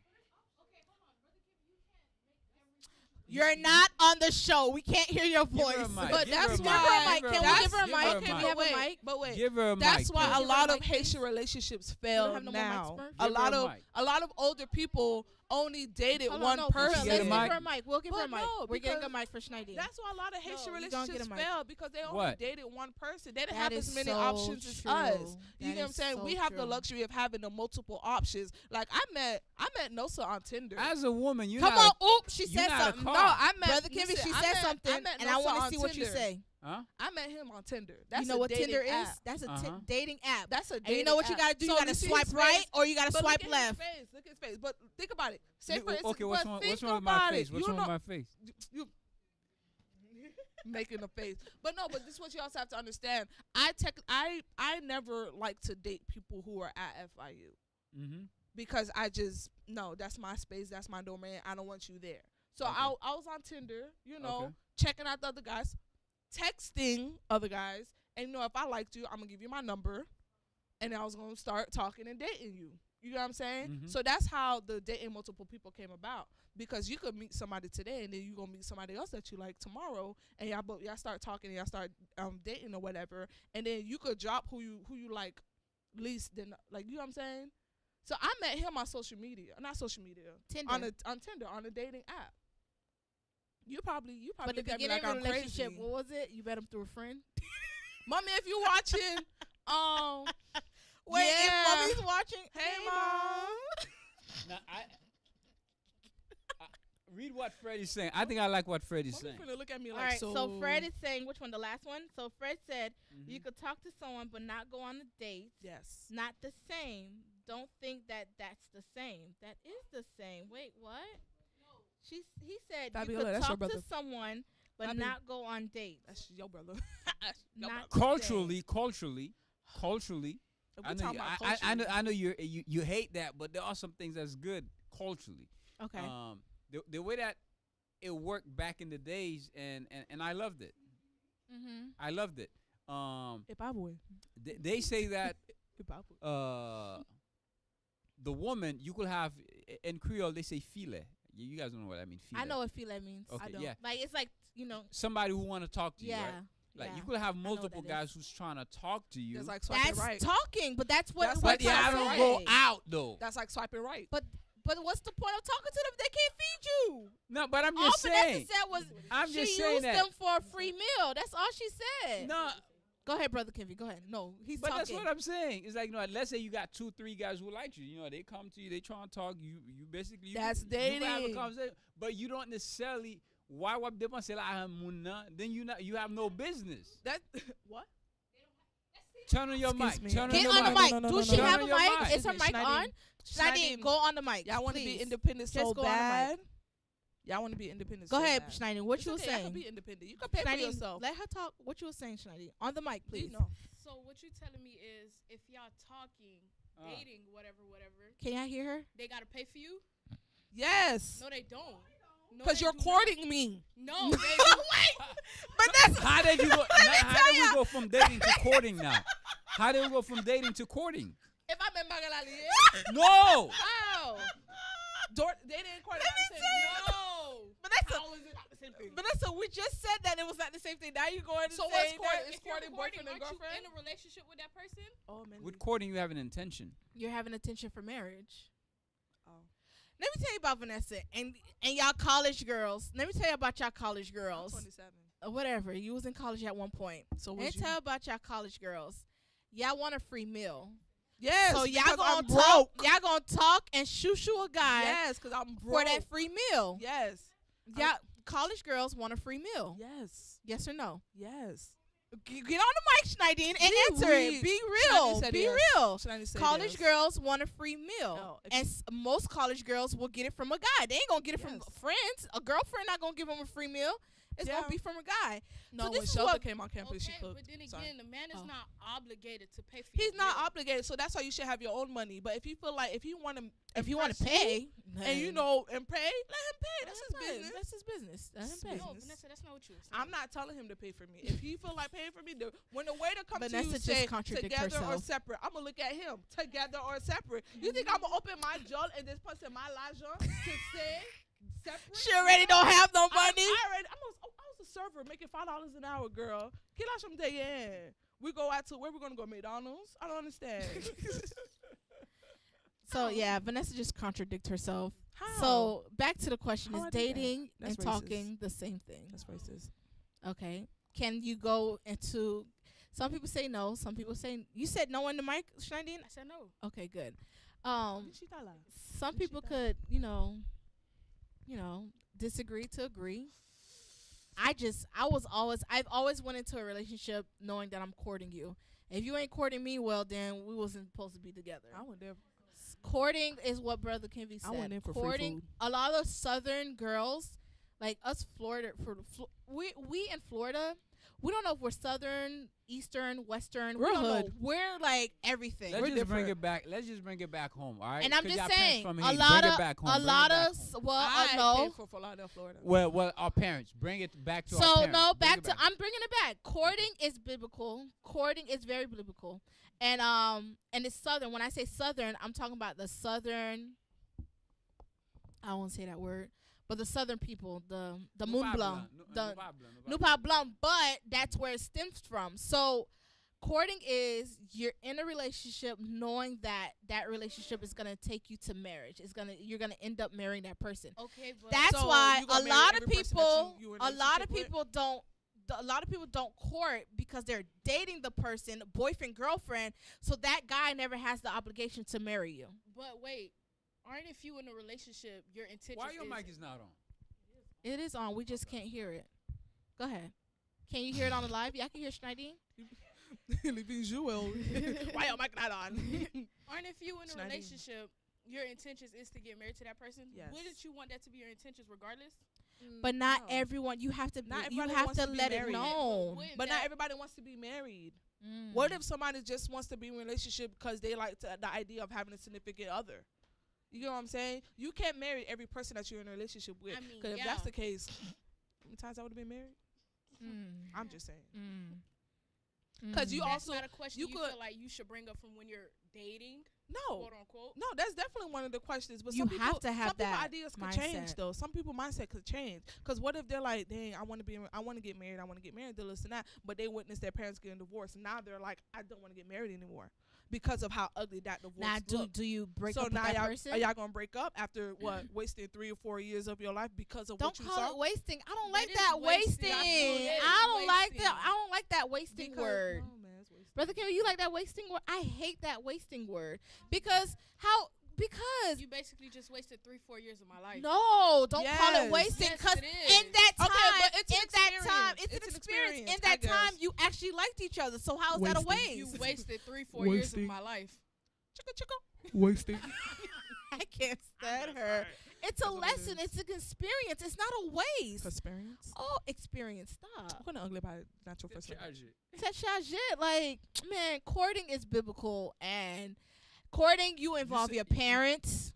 You're not on the show. We can't hear your Give her voice. a mic. But Give that's her a why. mic. Can we give her a mic? Give her a Can we mic. have a mic? But wait. Give her a mic. That's why Can a we give lot her a of mic, please? Haitian relationships We fail don't have no more mics, now. Spurs? A Give lot her a of mic. a lot of older people only dated Hold one on, no, person. Let's Let's get a give mic. her a mic. We'll give her a But mic. no, We're getting a because mic for Schneider. That's why a lot of Haitian No, you don't relationships get a mic. fail because they only What? dated one person. They didn't That have is as many so options as true. us. You That know what I'm is saying? so We have the true. luxury of having the multiple options. Like I met Nosa on Tinder. As a woman, you're Come not. on, oops, she you're said not a something. car. No, I met Brother Kimmy, listen, she I said met- something, I met and I Nosa want to on see what you Tinder. say. Huh? I met him on Tinder. That's You know a what dating Tinder app. is? That's a Uh-huh. dating app. That's a And dating you know what you app. gotta do? So You gotta see swipe his right face, or you gotta but swipe look at left. His face. Look at his face. But think about it. Say Look, for instance, okay, what's but wrong? think What's wrong with about my it. face? What's You wrong with know- my face? you making a face. But no, but this is what you also have to understand. I never like to date people who are at FIU Mm-hmm. because no, that's my space, that's my domain. I don't want you there. So Okay. I was on Tinder, you know, Okay. checking out the other guys, texting other guys, and you know, if I liked you, I'm gonna give you my number, and I was gonna start talking and dating you. You know what I'm saying? Mhm. So that's how the dating multiple people came about. Because you could meet somebody today, and then you gonna meet somebody else that you like tomorrow, and y'all start talking, and y'all start dating or whatever, and then you could drop who you like least. Then like, you know what I'm saying? So I met him on social media, not social media, Tinder. on Tinder, on a dating app. You probably But the look at me beginning like of I'm the relationship, crazy. what was it? You met him through a friend? Mommy, if you watching, Wait, yeah. if mommy's watching, Hey, mom. Now, read what Freddie's saying. I think I like what Freddie's Mommy saying. finna look at me All like right, so. so Fred is saying, which one? The last one? So Fred said, Mhm. you could talk to someone but not go on a date. Yes. Not the same. Don't think that that's the same. That is the same. Wait, what? He said Fabiola, you could that's your talk to brother. someone but Fabi. not go on dates. That's your brother. Your Not brother. Culturally, If I we know, talking about I know you hate that, but there are some things that's good culturally. Okay. The way that it worked back in the days, and I loved it. Mm-hmm. I loved it. They say that the woman you could have in Creole they say file. You guys don't know what I mean. File. I know what filet means. Okay, I don't. yeah. Like it's like Somebody who want to talk to you, yeah. right? Like yeah. you could have know what multiple that guys is. who's trying to talk to you. That's like swiping That's right. talking, but that's what. That's what but yeah, I I'm don't saying. go out though. That's like swiping right. But what's the point of talking to them if they can't feed you? No, but I'm All just Vanessa saying. said was I'm she just saying used that. them for a free meal. That's all she said. No, Go ahead, brother Kimmy. Go ahead. No, he's but talking. that's what I'm saying. It's like, you know, let's say you got 2-3 guys who like you. You know, they come to you, they try and talk. You basically That's you have a dating. conversation, but you don't necessarily why wap depanse la ajan moun nan, then you have no business. That what? Turn on your Excuse mic. me. Turn on Get your on the mic. mic. No, no, Do no, she no. have Turn a on your mic? mic. Is her mic on? Schneiding, go on the mic. Y'all want to be please. independent Just so go on the mic. bad. Y'all want to be independent. Go so ahead, bad. Schneiding. What It's you were okay, I can saying? be independent. You can pay for Schneiding, yourself. let her talk. What you were saying, Schneiding? On the mic, please. You know. So what you telling me is if y'all talking, dating, whatever, Can y'all hear her? they gotta pay for you? Yes. No, they don't. No, Because they you're do not. courting me. No, they do. But that's How did you go? How did we go from dating to courting now? How did we go from dating to courting? if I'm in Magalali. No. How? They didn't court at the same time. No. Vanessa, How is it not the same thing? Vanessa, we just said that it was not the same thing. Now you going to So say what's courting? that Is If you're courting boyfriend and aren't you girlfriend? in a relationship with that person? Oh man. With courting, you have an intention. You're having attention for marriage. Oh. Let me tell you about Vanessa and y'all college girls. Let me tell you about y'all college I'm girls. 27. Whatever. You was in college at one point. So Let me was you? tell you about y'all college girls. Y'all want a free meal. Yes. So y'all because gonna I'm talk. broke. Y'all gonna talk and shoo a guy Yes, because I'm broke. for that free meal. Yes. Y'all college girls want a free meal. Yes. Yes or no? Yes. Get on the mic, Schneidine, and Be answer real. it. Be Schneidy real. said Be yes. real. Schneidy said College yes. girls want a free meal, No, if and most college girls will get it from a guy. They ain't gonna get it from Yes. friends. A girlfriend not gonna give them a free meal. It's Yeah. gonna be from a guy. No, So when this is Shelter what- came on campus, she Okay, cooked. but then again, Sorry. the man is Oh. not obligated to pay for He's your not meal. obligated, so that's why you should have your own money. But if you feel like if you want to, If you want to pay, and you know and pay, let him pay. That's his business. That's his business. Let him It's pay. business. No, Vanessa, that's not what you were saying. I'm not telling him to pay for me. If he feel like paying for me, when the waiter comes to Vanessa you just say contradict together or herself. separate, I'm gonna look at him together or separate. You think I'm gonna open my jaw and this person my l'argent to say separate? She already don't have no money. I was a server making $5 an hour, girl. Can I show them? We go out to where we gonna go? McDonald's? I don't understand. So yeah, Vanessa just contradict herself. How? So back to the question: How is I do that? dating That's and racist. talking the same thing? That's racist. Okay. Can you go into? Some people say no. Some people say you said no on the mic, Schneidine. I said no. Okay, good. Shitala. Some people could, disagree to agree. I've always went into a relationship knowing that I'm courting you. If you ain't courting me, well, then we wasn't supposed to be together. I went there. Courting is what Brother Kenvy said. I went in for free courting. food. A lot of Southern girls, like us, Florida, we in Florida, we don't know if we're Southern, Eastern, Western. We're we don't know. hood. We're like everything. Let's We're just bring different. it back. Let's just bring it back home, all right? And I'm 'Cause just y'all parents saying, from a Haiti, lot bring of, it back home. a Bring it lot back of, home. well, I no. paid for Florida, Florida. Well, our parents. Bring it back to our So parents. no, Bring back it to I'm bringing it back. Courting is biblical. Courting is very biblical, and it's Southern. When I say Southern, I'm talking about the Southern. I won't say that word, but the Southern people, the No Moon Blanc, problem, the no problem, no New problem. Blanc, but that's where it stems from. So courting is you're in a relationship knowing that that relationship is gonna take you to marriage. You're gonna end up marrying that person. Okay, but That's So why you a gonna marry lot of every person that people, you in a a lot of relationship with? people don't. A lot of people don't court because they're dating the person, boyfriend, girlfriend, so that guy never has the obligation to marry you. But wait, aren't if you in a relationship, your intention Why your is mic is not on? It is on. We just can't hear it. Go ahead. Can you hear it on the live? Y'all can hear Schneidine? Leaving Jewel. Why your mic not on? Aren't if you in a Schneider. relationship, your intentions is to get married to that person? Yes. Wouldn't you want that to be your intentions regardless? But not No. everyone. You have to. Not You everybody have wants to to be let it married. known. Wouldn't But not that- everybody wants to be married. Mm. What if somebody just wants to be in a relationship because they like the idea of having a significant other? You know what I'm saying? You can't marry every person that you're in a relationship with. I mean, Because if yeah. that's the case, how many times I would have been married? Mm. I'm just saying. Mm. 'Cause you Mm. That's also- not a question you you, could- feel like you should bring up from when you're dating, No. quote unquote. No, that's definitely one of the questions. But You some people, have to have some people that ideas could change mindset. though. Some people mindset could change. Because what if they're like, dang, I want to get married, this and that, but they witness their parents getting divorced. Now they're like, I don't want to get married anymore because of how ugly that divorce Now, looked. do you break So up with now that y'all, person? are y'all gonna break up after what? Wasting 3 or 4 years of your life because of Don't what you call saw? it wasting. I don't That like is that wasting. wasting. Absolutely, that is I don't like wasting. that. I don't like that wasting Because- word. No, man, it's wasting. Brother Kevin, you like that wasting word? I hate that wasting word because how because You basically just wasted 3-4 years of my life. no, don't call it Yes. wasting. Yes, Because it is. in that time, Okay, but it's an it's an experience. experience. In I that time, guess. you actually liked each other. So how is that a Wasting. You waste? wasted 3-4 years of Wasting. my life. Chicka, chicka. Wasting. I can't stand her. It's a That's what it lesson. is. It's an experience. It's not a waste. Experience. Oh, experience. Stop. I'm gonna ugly about it. Not your first name. Such a shit. Like, man, courting is biblical, and courting you involve said- your parents,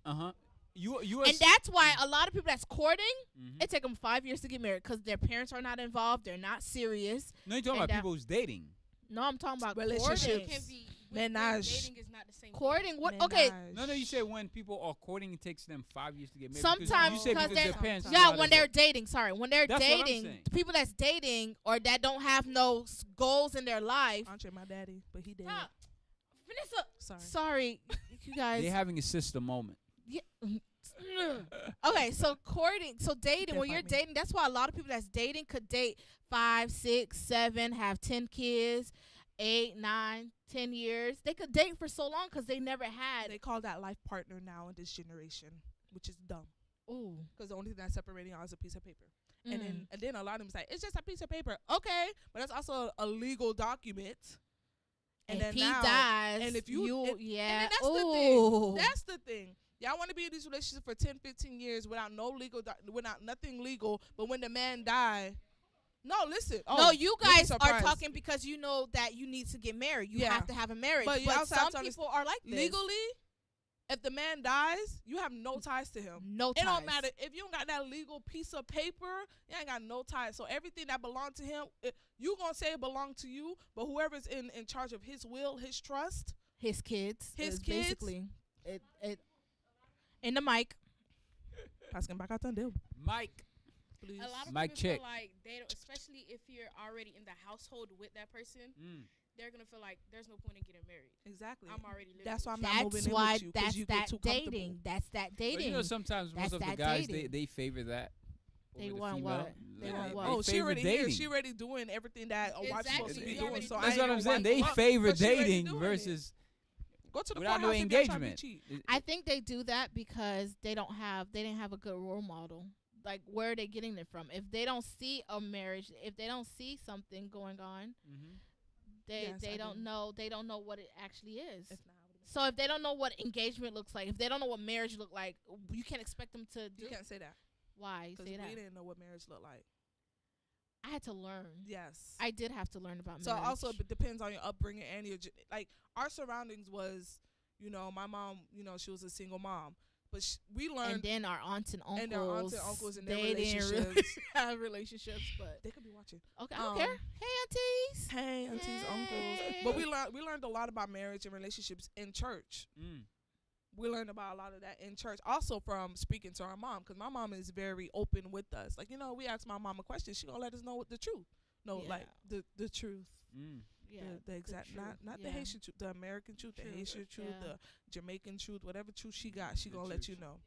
You and that's why a lot of people that's courting, Mhm. it take them 5 years to get married because their parents are not involved. They're not serious. No, you're talking and about that- people who's dating. No, I'm talking about Relationships. courting. Can be Menage. dating is not the same. Courting. What? Okay. No, you say when people are courting, it takes them 5 years to get married. Sometimes you say because because their they're- parents. are Yeah, not when they're involved. dating. Sorry, when they're That's what I'm dating, saying. the people that's dating or that don't have no goals in their life. Andre, my daddy, but he dead. Stop. Vanessa. Sorry. Sorry, you guys. They're having a sister moment. Yeah. Okay, so courting, so dating. Can't When you're fight me. dating, that's why a lot of people that's dating could date 5, 6, 7, have 10 kids, 8, 9, 10 years. They could date for so long because they never had. They call that life partner now in this generation, which is dumb. Ooh. Because the only thing that's separating y'all is a piece of paper. And Mm. then a lot of them say it's just a piece of paper. Okay, but that's also a legal document. And if then he now, dies, and if you- and yeah, then that's ooh. the thing. That's the thing. Y'all want to be in this relationship for 10, 15 years without no legal, without nothing legal. But when the man die, no, listen. Oh, No, you you'll be guys are surprised. talking because you know that you need to get married. You Yeah. have to have a marriage. But you But also have some to people are like this. legally. If the man dies, you have no ties to him. No It ties. don't matter if you don't got that legal piece of paper. You ain't got no ties. So everything that belonged to him, you gonna say it belonged to you. But whoever's in charge of his will, his trust, His kids. His is kids? Basically. It. In the mic. asking back out there, Mike. please. A lot of Mic people check. feel like they don't, especially if you're already in the household with that person, they're gonna feel like there's no point in getting married. Exactly. I'm already living. That's why with I'm you. not moving That's in why with you because that's you that get too comfortable. dating. That's that But dating. you know, sometimes That's most of the that guys dating. they favor that. They over the want female. what? They want what? Oh, she favor already dating. here. She already doing everything that a wife's supposed to Exactly. be You doing. already So do I That's ain't what gonna I'm saying. wipe They her up, favor but she already dating doing it. versus Go to the without no courthouse if y'all tryna be engagement. cheat. I think they do that because they didn't have a good role model. Like, where are they getting it from? If they don't see a marriage, if they don't see something going on, they Yes, I don't do. know. They don't know what it actually is. If not, I would've been- So if they don't know what engagement looks like, if they don't know what marriage look like, you can't expect them to do. you can't say that Why you because say we that? didn't know what marriage looked like. I had to learn. Yes. I did have to learn about So marriage. also it depends on your upbringing and your like our surroundings was, my mom, she was a single mom, but we and learned then our aunts and uncles, and their aunts and uncles and their they didn't really relationships. have relationships, but They could be watching. okay, I don't care. Hey, aunties. Hey, aunties, uncles. But we learned a lot about marriage and relationships in church. We learned about a lot of that in church. Also from speaking to our mom, because my mom is very open with us. Like, we ask my mom a question, she gonna let us know the truth. No, Yeah. like the truth. Yeah, The exact, truth, not the yeah. Haitian truth, the American truth, the Truth, Haitian truth, yeah. the Jamaican truth, whatever truth she got, she The gonna let truth. you know.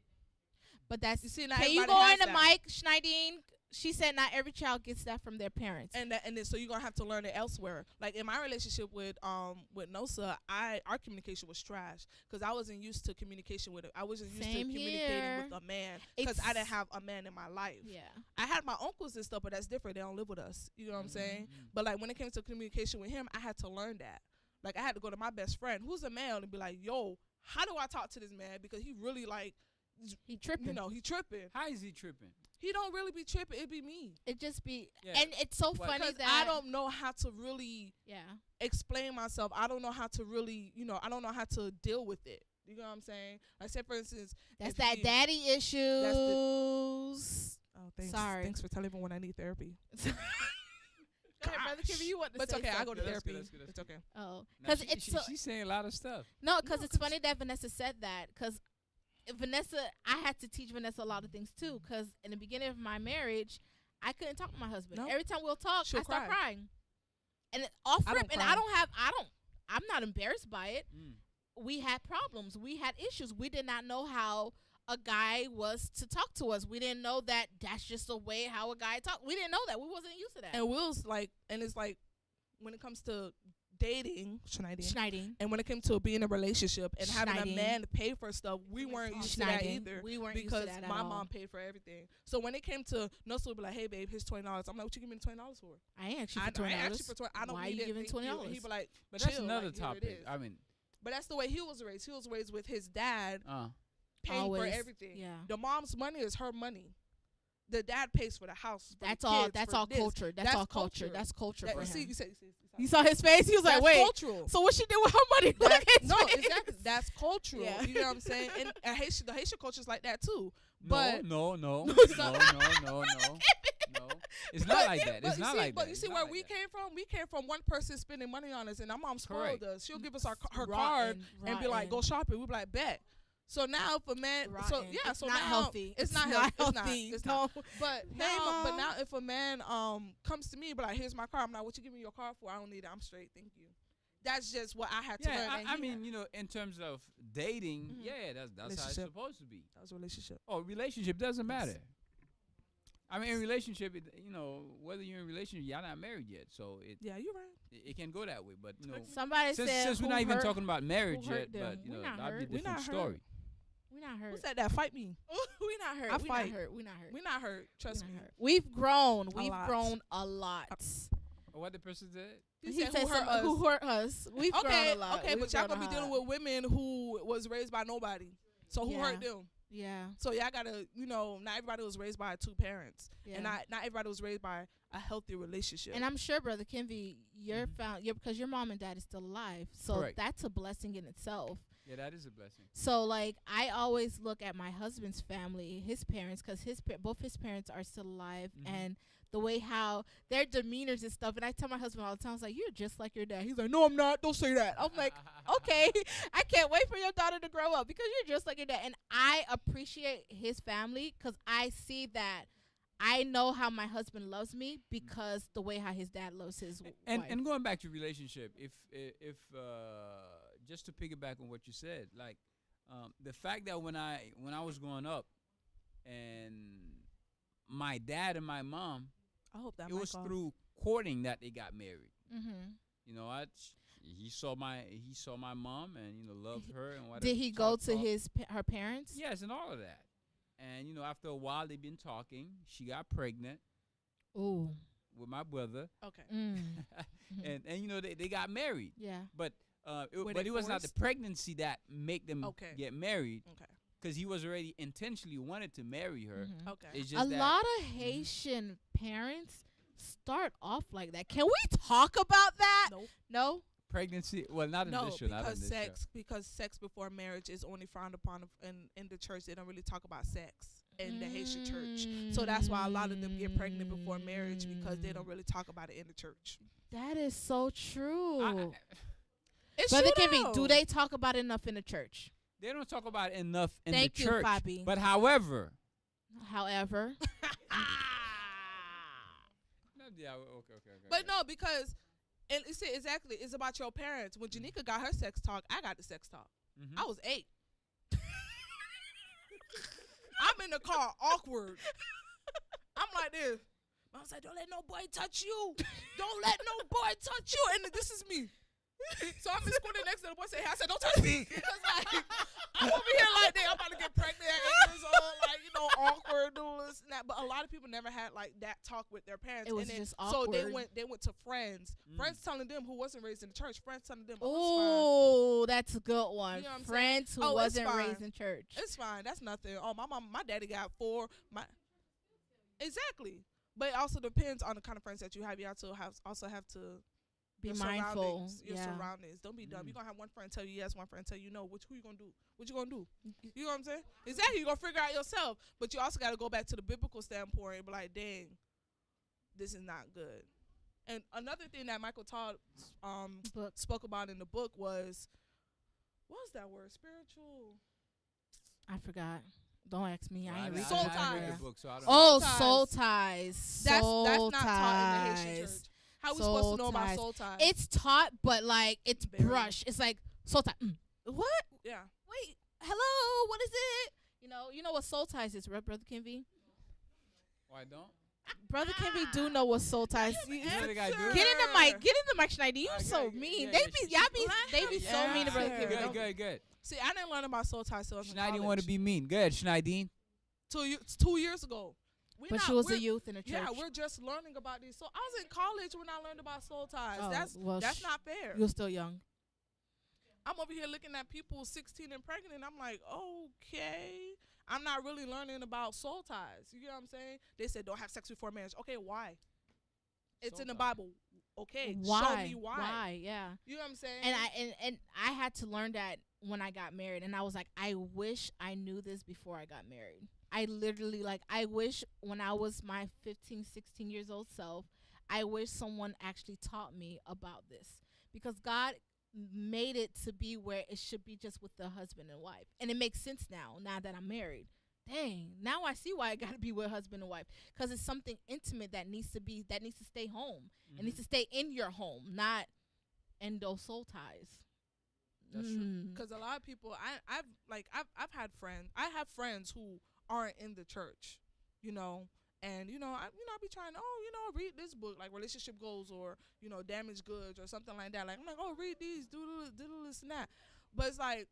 But that's. You see, not Can you everybody go has on the that. mic, Schneidine? She said not every child gets that from their parents. And then so you're gonna have to learn it elsewhere. Like in my relationship with Nosa, our communication was trash because I wasn't used to communication with it. I wasn't used to Same communicating here. with a man because I It's- didn't have a man in my life. yeah. I had my uncles and stuff, but that's different. They don't live with us. You know what I'm saying? But like when it came to communication with him, I had to learn that. Like I had to go to my best friend, who's a male, and be like, "Yo, how do I talk to this man? Because he really like, He tripping. he tripping. How is he tripping? He don't really be tripping. It be me. It just be, Yeah. and it's so What? funny Because that I don't know how to really Yeah. explain myself. I don't know how to really, I don't know how to deal with it. You know what I'm saying? Like, say for instance, That's if that he- daddy issues. Oh, thanks. Sorry. Thanks for telling me when I need therapy. Go ahead, brother Kimmy, you want to But it's say okay. I go to something. That's therapy. good, that's good, that's It's okay. Oh, Now, because it's so, she's saying a lot of stuff. no, because No, it's 'cause- funny that Vanessa said that. Because Vanessa, I had to teach Vanessa a lot of things too. Because in the beginning of my marriage, I couldn't talk to my husband. No. Every time we'll talk, She'll I start cry. crying, and it, off I rip. don't And cry. I'm not embarrassed by it. We had problems. We had issues. We did not know how a guy was to talk to us. We didn't know that that's just the way how a guy talk. We didn't know that. We wasn't used to that. And Will's like, and it's like, when it comes to dating, Schneiding. and when it came to being in a relationship and having a Schneiding. man to pay for stuff, we weren't used to that either. We weren't Because used to that my at all. mom paid for everything. So when it came to Nussel would be like, hey babe, here's $20. I'm like, what you give me $20 for? I ain't actually I for $20. ain't actually for 20. I don't Why need you it, giving thank you. $20? And he'd be like, But that's chill, another like, here it topic. is. I mean, But that's the way he was raised. He was raised with his dad paying Always. for everything. Yeah. The mom's money is her money. The dad pays for the house. For That's the all. kids, That's for all this. culture. That's all culture. culture. That's culture That, for you him. see, You saw his face. He was like, that's "Wait, cultural. so what she did with her money?" That- Look at his no, face. exactly. That's cultural. Yeah. You know what I'm saying? And Haitian, the Haitian culture is like that too. no, But no, no, no, So- no. It's not like that. It's not like that. But you It's see not where like we that. came from? We came from one person spending money on us, and our mom spoiled Correct. us. She'll give us her card Rotten, and be like, rotten. "Go shopping." We be like, "Bet." So now, if a man, so Rotten. yeah, It's so not now healthy. It's not not healthy. healthy. It's not. No. But Hey, Mom. now, if a man comes to me, but like, here's my car. I'm like, what you give me your car for? I don't need it. I'm straight. Thank you. That's just what I had to learn. Yeah, and I he mean, had- you know, in terms of dating, Mhm. yeah, that's how it's Relationship. supposed to be. that was a relationship. Oh, relationship doesn't matter. I mean, in relationship, you know, whether you're in a relationship, you're not married yet, so Yeah, you're right. it can go that way. But you know, Somebody said, since we're who not even hurt- talking about marriage hurt yet, them? but you We know, not that'd be a hurt. We different not hurt. story. We not hurt. Who said that? Fight me. We not hurt. I we fight. not hurt. We not hurt. We not hurt. Trust We me. not hurt. We've grown. We've lot. grown a lot. What the person said? He He said, said who hurt us? who hurt us. We've grown Okay, a lot. okay, We've but y'all grown gonna be a dealing lot. with women who was raised by nobody. So who hurt Yeah. them? Yeah. So y'all gotta, you know, not everybody was raised by two parents, Yeah. and not everybody was raised by a healthy relationship. And I'm sure, Brother Kenvy, you're Mhm. because your mom and dad is still alive. So Correct. that's a blessing in itself. Yeah, that is a blessing. So like I always look at my husband's family, his parents, because both his parents are still alive, Mhm. and the way how their demeanors and stuff. And I tell my husband all the time, I was like, "You're just like your dad." He's like, "No, I'm not. Don't say that." I'm like, "Okay, I can't wait for your daughter to grow up because you're just like your dad." And I appreciate his family because I see that. I know how my husband loves me because the way how his dad loves his wife. And going back to relationship, if just to piggyback on what you said, like the fact that when I was growing up, and my dad and my mom, I hope that it was through courting that they got married. Mm-hmm. You know, he saw my mom and you know loved her and whatever. Did he go talked to about- her parents? Yes, and all of that. And you know, after a while, they've been talking. She got pregnant Ooh. with my brother, Okay. Mm. and you know they got married. Yeah. But Were but they it was not the forced? pregnancy that make them Okay. get married, Okay. because he was already intentionally wanted to marry her. Mhm. Okay. It's just A that lot of Haitian parents start off like that. Can we talk about that? Nope. No. pregnancy. Well, not in No, this show. Not in because this because sex before marriage is only frowned upon in the church. They don't really talk about sex in the Haitian church. So that's why a lot of them get pregnant before marriage because they don't really talk about it in the church. That is so true. It's Brother true Kimmy, though. do they talk about it enough in the church? They don't talk about it enough in Thank the you, church. Fabi. But however, However, yeah, okay. But no, because and you see exactly, it's about your parents. When Janika got her sex talk, I got the sex talk. Mhm. I was 8. I'm in the car, awkward. I'm like this. I was like, don't let no boy touch you. Don't let no boy touch you. And this is me. So I'm just squatting next to the boy saying, I said, don't touch me. Because like, I'm over here like that. I'm about to get pregnant at 8 years old. Like, you know, awkward, doing this and that. But a lot of people never had like that talk with their parents. It was and then, just so awkward. they went to friends. Friends telling them who wasn't raised in the church. Friends telling them, oh, oh, that's a good one. You know what I'm Friends who Oh, it's wasn't fine. raised in church. it's fine. That's nothing. Oh, my daddy got 4. Exactly. But it also depends on the kind of friends that you have. You also have to Be your mindful. surroundings, Your surroundings. Don't be dumb. You're gonna have one friend tell you yes, one friend tell you no. Who you gonna do? What you gonna do? You know what I'm saying? Exactly. You're gonna figure out yourself. But you also gotta go back to the biblical standpoint and be like, dang, this is not good. And another thing that Michael Todd Book. spoke about in the book was, what was that word? Spiritual. I forgot. Don't ask me. I ain't read Soul that. ties. read the book, so I don't Oh, Ties. soul ties. That's Soul not taught in the Haitian ties. church. How we Soul supposed to know about ties. soul ties? It's taught, but like it's Very. brushed. It's like soul tie. What? yeah. Wait. Hello. What is it? You know what soul ties is, right, Brother Kenvy? Oh, I don't. Brother Kimmy do know what soul ties. You know the guy do? Get in the mic. Get in the mic, Schneider. You Okay, so yeah, mean. yeah, They yeah, be she- y'all she- be they be so mean to Brother Yeah. Kimmy. Good, Don't- good. See, I didn't learn about soul ties till I was in Schneidine college. want to be mean. Good, Schneidine. 2 years ago. But she was a youth in the church. Yeah, we're just learning about these. So I was in college when I learned about soul ties. Oh, that's well, that's not fair. You're still young. I'm over here looking at people 16 and pregnant, and I'm like, okay. I'm not really learning about soul ties. You get what I'm saying? They said don't have sex before marriage. Okay, why? It's Soul in the ties. Bible. Okay, Why? show me why. Why? Yeah. You know what I'm saying? And I had to learn that when I got married, and I was like, I wish I knew this before I got married. I literally I wish when I was my 15, 16 years old self, I wish someone actually taught me about this, because God made it to be where it should be just with the husband and wife, and it makes sense now that I'm married. Dang, now I see why I gotta be with husband and wife, because it's something intimate that needs to stay home. It needs to stay in your home, not in those soul ties. That's true. Because a lot of people, I've had friends. I have friends who aren't in the church, and I be trying to read this book like relationship goals or damaged goods or something like that. Like I'm like, oh, read these, do this and that. But it's like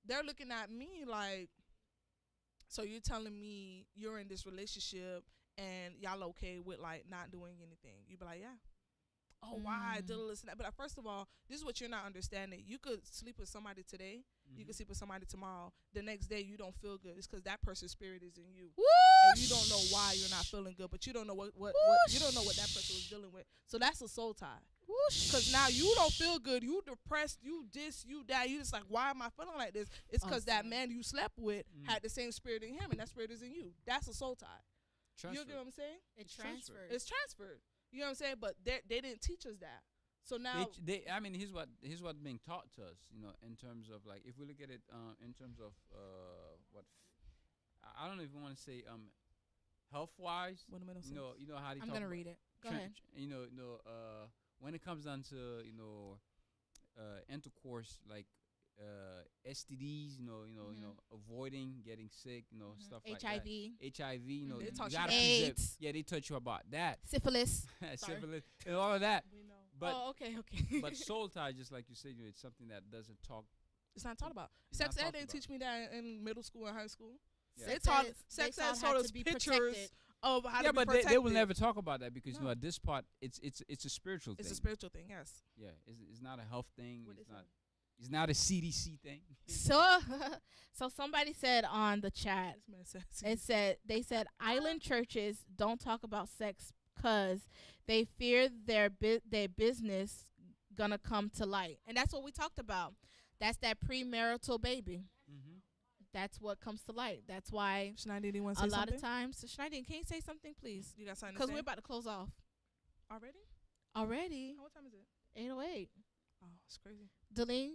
they're looking at me like, so you're telling me you're in this relationship and y'all okay with like not doing anything? You be like, yeah. Oh, why? This and that. But first of all, this is what you're not understanding. You could sleep with somebody today. You could sleep with somebody tomorrow. The next day you don't feel good. It's because that person's spirit is in you. And you don't know why you're not feeling good, but you don't know what you don't know what that person was dealing with. So that's a soul tie. Because now you don't feel good. You depressed. You this, you that. You just like, why am I feeling like this? It's because that man you slept with had the same spirit in him, and that spirit is in you. That's a soul tie. Transfer. You get what I'm saying? It transfers. It's transferred. You know what I'm saying? But they didn't teach us that. So now I mean, here's what being taught to us, in terms of like, if we look at it in terms of I don't know if you want to say health wise. What am I You know how they I'm talk gonna about read it. Go ahead. When it comes down to intercourse, like STDs, avoiding getting sick, stuff like that. HIV, They you taught you gotta that. preserve- AIDS. Yeah, they taught you about that. Syphilis. Syphilis and all of that. we know But oh, okay. but soul tie, just like you said, it's something that doesn't talk. it's not taught about. It's Sex not ed talked didn't about. teach me that in middle school and high school. Yeah. They taught sex sex ed ed had showed to us be pictures protected. of how Yeah, to be but protected. they will never talk about that because No. at this part, it's a spiritual It's thing. a spiritual thing, yes. Yeah, it's not a health thing. What It's is not. it? It's not a CDC thing. So somebody said on the chat, This man says they said island churches don't talk about sex because they fear their business gonna come to light, and that's what we talked about. That's that premarital baby. Mm-hmm. That's what comes to light. That's why Schneider, do you want to a say lot something? of times, Schneider, can you say something, please? You got something to Because say? we're about to close off Already? already. What time is it? 8:08. Oh, it's crazy. Deline,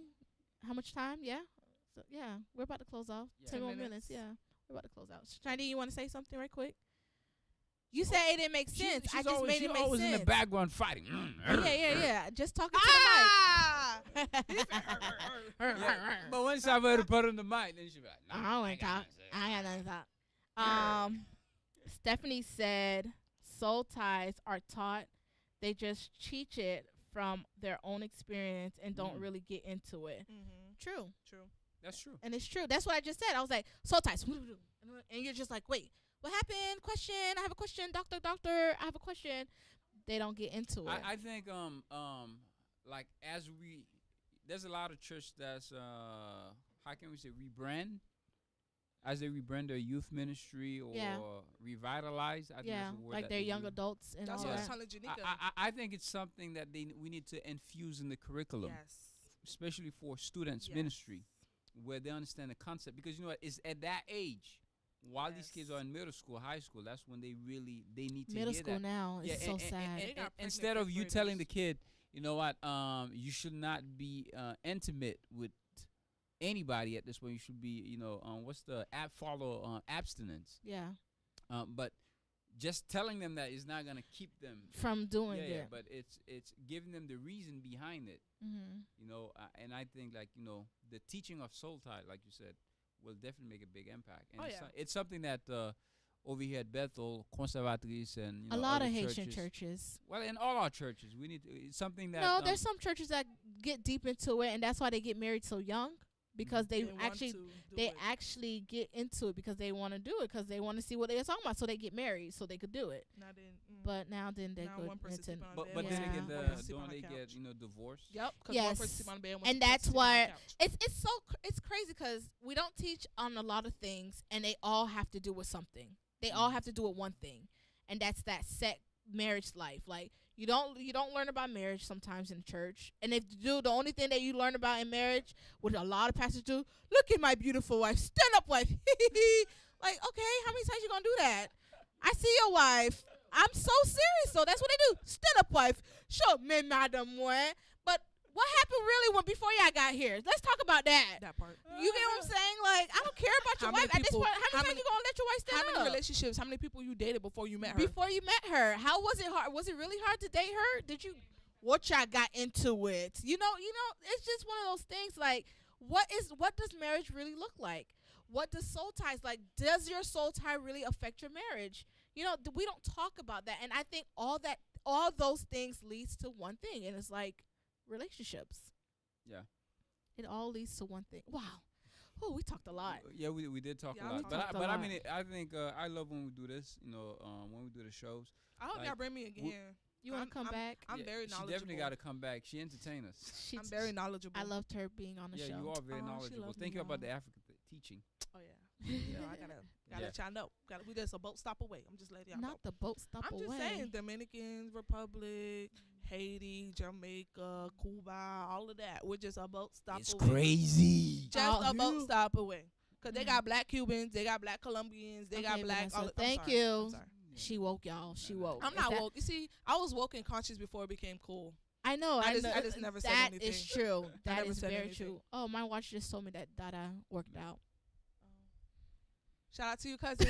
how much time? Yeah. So yeah, we're about to close off. Yeah. 10 more 10 minutes. minutes. Yeah, we're about to close out. Schneider, you want to say something right quick? You said it didn't make sense. I just made it make always sense. in the background fighting. Yeah. Just talking Ah! to the mic. Yeah, but once I were to put on the mic, then she be like, I nah, don't I want to got talk. nothing to say. I got nothing to talk. Stephanie said soul ties are taught. They just teach it from their own experience and don't really get into it. Mm-hmm. True. True. That's true. And it's true. That's what I just said. I was like, soul ties. And you're just like, wait, what happened? Question. I have a question. Doctor, I have a question. They don't get into it. I think like there's a lot of church that's how can we say rebrand, as they rebrand their youth ministry or revitalize. I think yeah, that's a word like that they're they young do. adults and That's all what I that. was telling Janika. I think it's something that we need to infuse in the curriculum, Yes. especially for students Yes. ministry, where they understand the concept. Because you know what, it's at that age, while these kids Yes. are in middle school, high school, that's when they need to Middle hear school that. now is so sad. They got pregnant Instead of fifth you telling the graders. kid, you know what, you should not be intimate with anybody at this point. You should be, what's the abstinence. Yeah, But just telling them that is not gonna keep them from doing yeah, it. but it's giving them the reason behind it. And I think like the teaching of soul tie, like you said, will definitely make a big impact. And Oh, it's, yeah. it's something that over here at Bethel, conservatrice, and A lot other of Haitian churches. churches. Well, in all our churches, we need to, it's something that No, there's some churches that get deep into it, and that's why they get married so young, because they want actually to do they it. actually get into it because they want to do it, because they want to see what they're talking about, so they get married so they could do it. Not in, But now then they now go one person into sleeping on But bed, but one then Yeah. again, person- one person sleeping don't on they the get couch. divorced? Yep. Because Yes. one person sleeping on the bed, one And person that's sleeping on the why couch. it's crazy, because we don't teach on a lot of things, and they all have to do with something. They all have to do with one thing, and that's that set marriage life. Like you don't learn about marriage sometimes in church, and if you do, the only thing that you learn about in marriage, what a lot of pastors do, look at my beautiful wife, stand up wife. Like, okay, how many times you gonna do that? I see your wife. I'm so serious, so that's what they do. Stand up wife. Show me, madam, what? But what happened really when before y'all got here? Let's talk about that. That part. You get what I'm saying? Like, I don't care about your How many wife. At this people- point, how how many times many- you gonna let your wife stand How many up? relationships? How many people you dated before you met her? Before you met her, how was it hard? Was it really hard to date her? Did you? What y'all got into it? You know. It's just one of those things. Like, what does marriage really look like? What does soul ties like? Does your soul tie really affect your marriage? We don't talk about that, and I think all those things leads to one thing, and it's like relationships. Yeah. It all leads to one thing. Wow. Oh, we talked a lot. Yeah, we did talk Yeah, a we lot, talked a but I lot. mean, I think I love when we do this. When we do the shows. I hope like, y'all bring me again. You want to come back? I'm Yeah, very She knowledgeable. definitely got to come back. She entertained us. I'm very knowledgeable. I loved her being on the Yeah, show. you are very Oh, she knowledgeable. loves Think me, about the y'all. African teaching. Oh yeah. I gotta Yeah. let y'all know. We just a boat stop away. I'm just letting y'all know. Not the boat stop I'm away. just saying, Dominican Republic, Haiti, Jamaica, Cuba, all of that. We're just a boat stop away. crazy. Just Oh, a boat you- stop away. Because they Mm. got black Cubans, they got black Colombians, they got Okay, black. Vanessa, All, I'm thank sorry, you. I'm sorry. She woke, y'all. She woke. I'm Is not that- woke. You see, I was woke and conscious before it became cool. I know. I I just- know. I just never said That anything. is true. That never is said very anything. true. Oh, my watch just told me that Dada worked out. Shout out to you, cousin.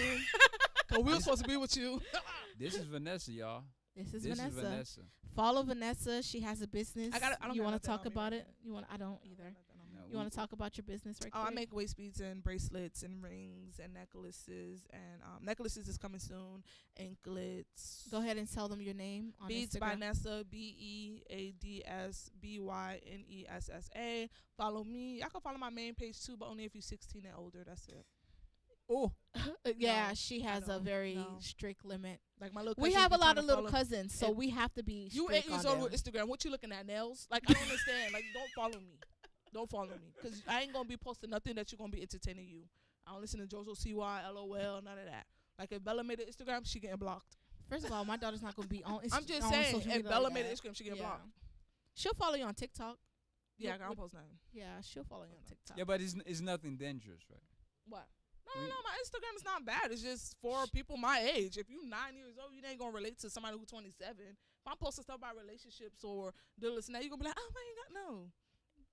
Cause we were supposed to be with you. This is Vanessa, y'all. This is This Vanessa. is Vanessa. Follow Vanessa. She has a business. I don't You got want to nothing talk on me about right it? You want? I don't either. No, You want to talk about your business right Oh, quick? I make waist beads and bracelets and rings and necklaces and necklaces is coming soon. Anklets. Go ahead and tell them your name on Beads Instagram. by Nessa, BEADSBYNESSA. Follow me. Y'all can follow my main page too, but only if you're 16 and older. That's it. Oh, Yeah, No, she I has a don't. very No. strict limit. Like my little. We cousins have be a lot tryna of little follow- cousins, so and we have to be You strict 8 years on old them. with Instagram. What you looking at, nails? Like I don't understand. Like don't follow me. Don't follow me, cause I ain't gonna be posting nothing that you're gonna be entertaining you. I don't listen to JoJo CY, LOL, none of that. Like if Bella made an Instagram, she getting blocked. First of all, my daughter's not gonna be on. I'm just on saying, social if media Bella like made an that. Instagram, she getting Yeah. blocked. She'll follow you on TikTok. Yeah, I What- don't post nothing. Yeah, she'll follow you on TikTok. yeah, but it's nothing dangerous, right? What? We- No, my Instagram is not bad. It's just for people my age. If you 9 years old, you ain't gonna relate to somebody who's 27. If I'm posting stuff about relationships or this and that, you gonna be like, oh my god, no.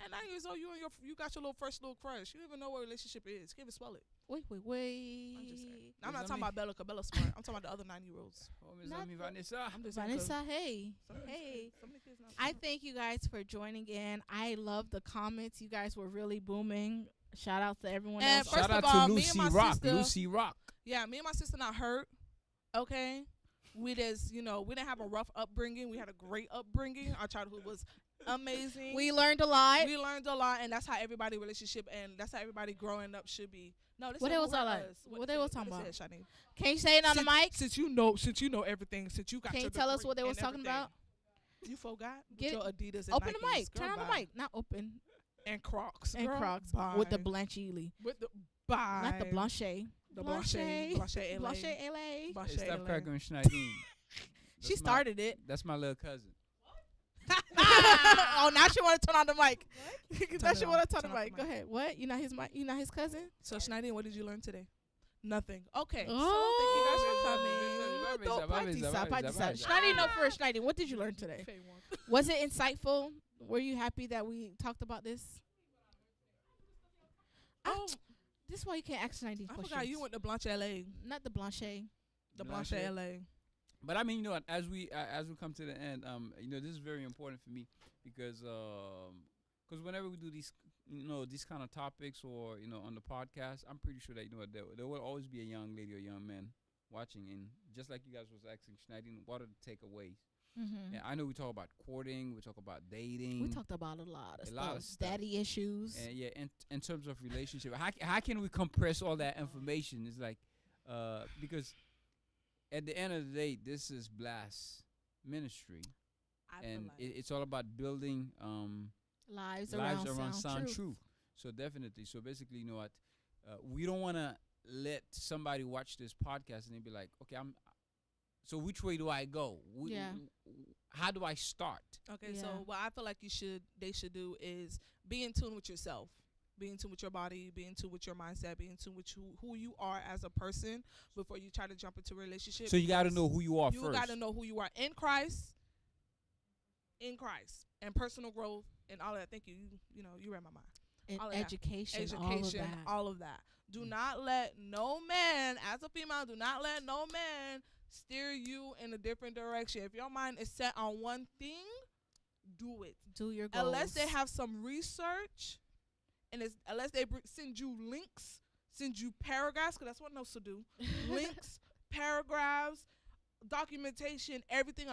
At 9 years old, you got your first little crush. You don't even know what a relationship is. Can't even spell it. Wait. I'm just saying. I'm not Does that talking mean- about Bella, cause Bella's smart. I'm talking about the other 9-year-olds. Oh, Miss Not Amy the- Vanessa. I'm just saying 'cause Vanessa, hey. some of these Hey. kids- some of the kids not I smart. thank you guys for joining in. I love the comments. You guys were really booming. Shout out to everyone And else. first Shout of out all, to me and Lucy my Rock. sister- Lucy Rock. Yeah, me and my sister not hurt. Okay. We just, we didn't have a rough upbringing. We had a great upbringing. Our childhood was amazing. We learned a lot. We learned a lot, and that's how everybody relationship and that's how everybody growing up should be. No, this What is they was who all hurt like? us. What they was talking what about? it said, Shani. Can you say it on the mic? Since you know everything, since you got Can your you tell us degree what they was and talking everything. about? You forgot? With Get your Adidas and Open the Nikes. mic. Girl, Turn on the bye. mic. Not open. And Crocs. And girl, Crocs bye. with the Blanche Ely. With the bye. Not the Blanchet. The Blanche. Blanchet. Blanche LA. Blanchet LA. Blanche Hey, stop LA. cracking with Schneidine. She started it. That's my little cousin. Oh, now she want to turn on the mic. now Turn she it want on. to turn Turn the off mic. the Go mic. ahead. What? You not his mic? You not his cousin? So Schneider, what did you learn today? Nothing. Okay. Oh, So thank you guys for coming. Don't Vamos, partisa, vamos, partisa. vamos. Schneider, no first. Schneider, what did you learn today? Faye won. Was it insightful? Were you happy that we talked about this? Oh, This is why you can't ask Schneider I questions. forgot you went to Blanche LA. Not the Blanchet. The Blanche. Blanche LA. But I mean, you know, what, as we come to the end, this is very important for me because whenever we do these, these kind of topics or on the podcast, I'm pretty sure that there will always be a young lady or young man watching, and just like you guys was asking Schneiding, what are the takeaways? Mm-hmm. And I know we talk about courting, we talk about dating, We talked about a lot of A stuff. lot of stuff. Daddy issues. and yeah, in terms of relationship, how can we compress all that information? It's like, because at the end of the day, this is B.L.A.S.T ministry, I feel and like it's all about building Lives lives around around sound truth. truth. So definitely. So basically, you know what? We don't want to let somebody watch this podcast and they be like, okay, so which way do I go? Yeah. How do I start? Okay, Yeah. so what I feel like they should do is be in tune with yourself, be in tune with your body, be in tune with your mindset, be in tune with who you are as a person before you try to jump into a relationship. So you got to because know who you are you first. got to know who you are in Christ, and personal growth and all that. Thank you. You read my mind. And all of that. education, Education, all of that. all of that. Do not let no man, as a female, do not let no man steer you in a different direction. If your mind is set on one thing, do it. Do your goals. Unless they have some research, and unless they send you links, send you paragraphs, because that's what knows to do. Links, paragraphs, documentation, everything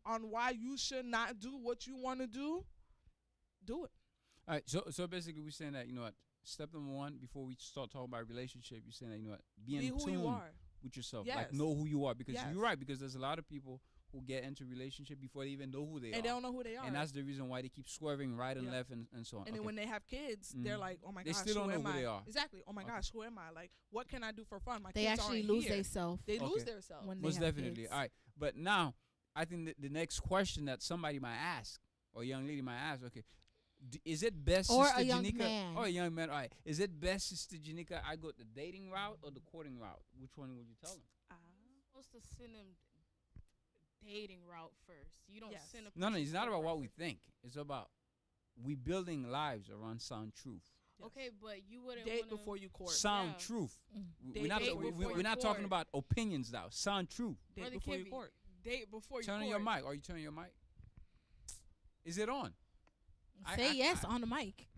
on why you should not do what you want to do it. All right. So basically, we're saying that, you know what? Step number one, before we start talking about relationship, you're saying that, you know what? Be in who tune you are. with yourself. Yes. Like, know who you are. Because Yes. you're right. Because there's a lot of people who get into relationship before they even know who they are. And they don't know who they are. And that's the reason why they keep swerving right and Yeah. left and so on. And then when they have kids, they're Mhm. like, oh my They gosh, still don't know am who I? they are. Exactly. Oh my Okay. gosh, who am I? Like, what can I do for fun? My They kids actually aren't lose here. themselves They lose Okay. themselves. when they Most have definitely. kids. All right. But now, I think that the next question that somebody might ask, or a young lady might ask, okay, is it best, Or Sister a young Janika, man. or a young man? All right. Is it best, Sister Janika, I go the dating route or the courting route? Which one would you tell them? Supposed to send him dating route first. You don't Yes. send a No, person it's not to about the what route we first. think. It's about we building lives around sound truth. Yes. Okay, but you wouldn't Date wanna, before you court. Sound Yeah. truth. Mm. Date We're not, before you we're court. not talking Court. about opinions now. Sound truth. Date Brother before you Kivy, court. date before you Turn on court. your mic. Are you turning your mic? Is it on? Say yes I- on the mic.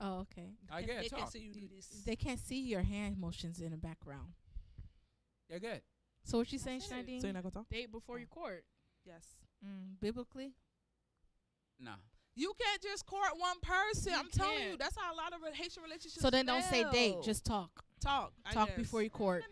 Oh, okay. I They get it. can't Talk. see you do this. They can't see your hand motions in the background. Yeah, good. So what you saying, said it. Shandine? So you're not gonna talk? Date before you court. Yes. Biblically? Nah. You can't just court one person. You I'm telling you, can't. that's how a lot of Haitian relationships. So then don't say date, fail. just talk. talk. I Talk guess. before you court.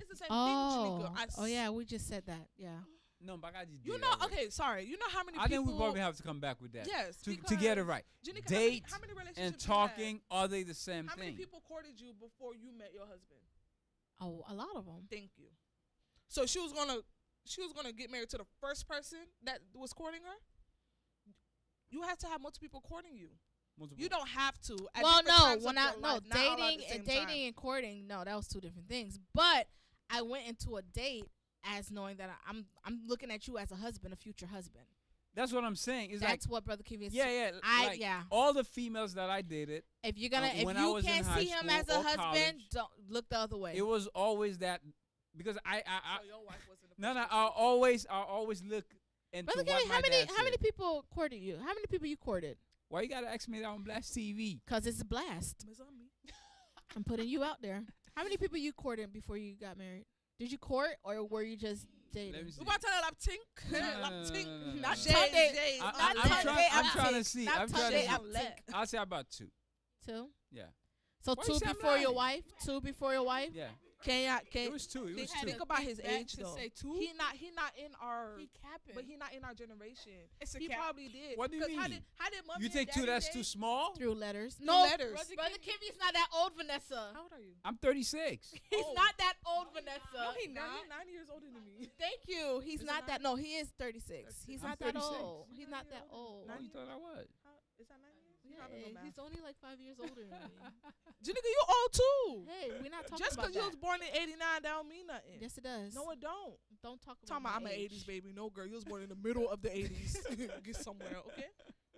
It's the same Oh, thing, Janika. oh yeah, we just said that. Yeah. No, but I just You did know, that way. okay, sorry. You know how many I people? think we probably have to come back with that. Yes, To get it because, right. Janika, Date how many relationships and you had? talking, are they the same How thing? many people courted you before you met your husband? Oh, a lot of them. Thank you. So she was gonna get married to the first person that was courting her. You have to have multiple people courting you. Multiple. You don't have to. At Well, different no, times when of I your no life, not all at dating the and same time. dating and courting, no, that was two different things. But I went into a date as knowing that I'm looking at you as a husband, a future husband. That's what I'm saying. It's That's what Brother Kivi is. yeah. Like, yeah. all the females that I dated, If you're gonna, if when I you was in can't high see him school as a or husband, college, don't look the other way. it was always that because I So your wife wasn't the no, first I person. always look into Brother what Kivi, my how many dad how many said. people courted you? How many people you courted? Why you gotta ask me that on B.L.A.S.T TV? Cause it's a blast. It's on me. I'm putting you out there. How many people you courted before you got married? Did you court or were you just dating? Let me see. We about to tell her tink. No, Lap no, tink. no, no, Not no, no. Sunday. Jay, I- Not I'm Sunday, I'm I'm trying to tick. see. Not I'm trying Sunday, to I'm see. tick. I'll say about 2. Two. Yeah. So Why you two say I'm before your lying? wife. Two before your wife. Yeah. Can It was 2. It was think, 2. think about his back age to though. say two? He not in our He capping. but he not in our generation. It's a He cap. probably did. What do you 'Cause How mean? did mommy You and think 2 daddy that's date? too small? Through letters. Through No, letters. Brother Kimmy's not that old, Vanessa. How old are you? I'm 36. He's Oh. not that old, Vanessa. No, he not. He's 9 years older than me. Thank you. He's Is it not that. nine? No, he is 36. He's I'm not that 36. old. He's not that old. Oh, you thought I was? Is that 9 years? You Yeah, probably know math. he's only like 5 years older than me. Janika, you old too. Hey, we're not talking Just about because you was that. born in '89, that don't mean nothing. Yes, it does. No, it don't. Don't talk about Talking about I'm my an age. '80s baby. No, girl, you was born in the middle of the '80s. Get somewhere, okay?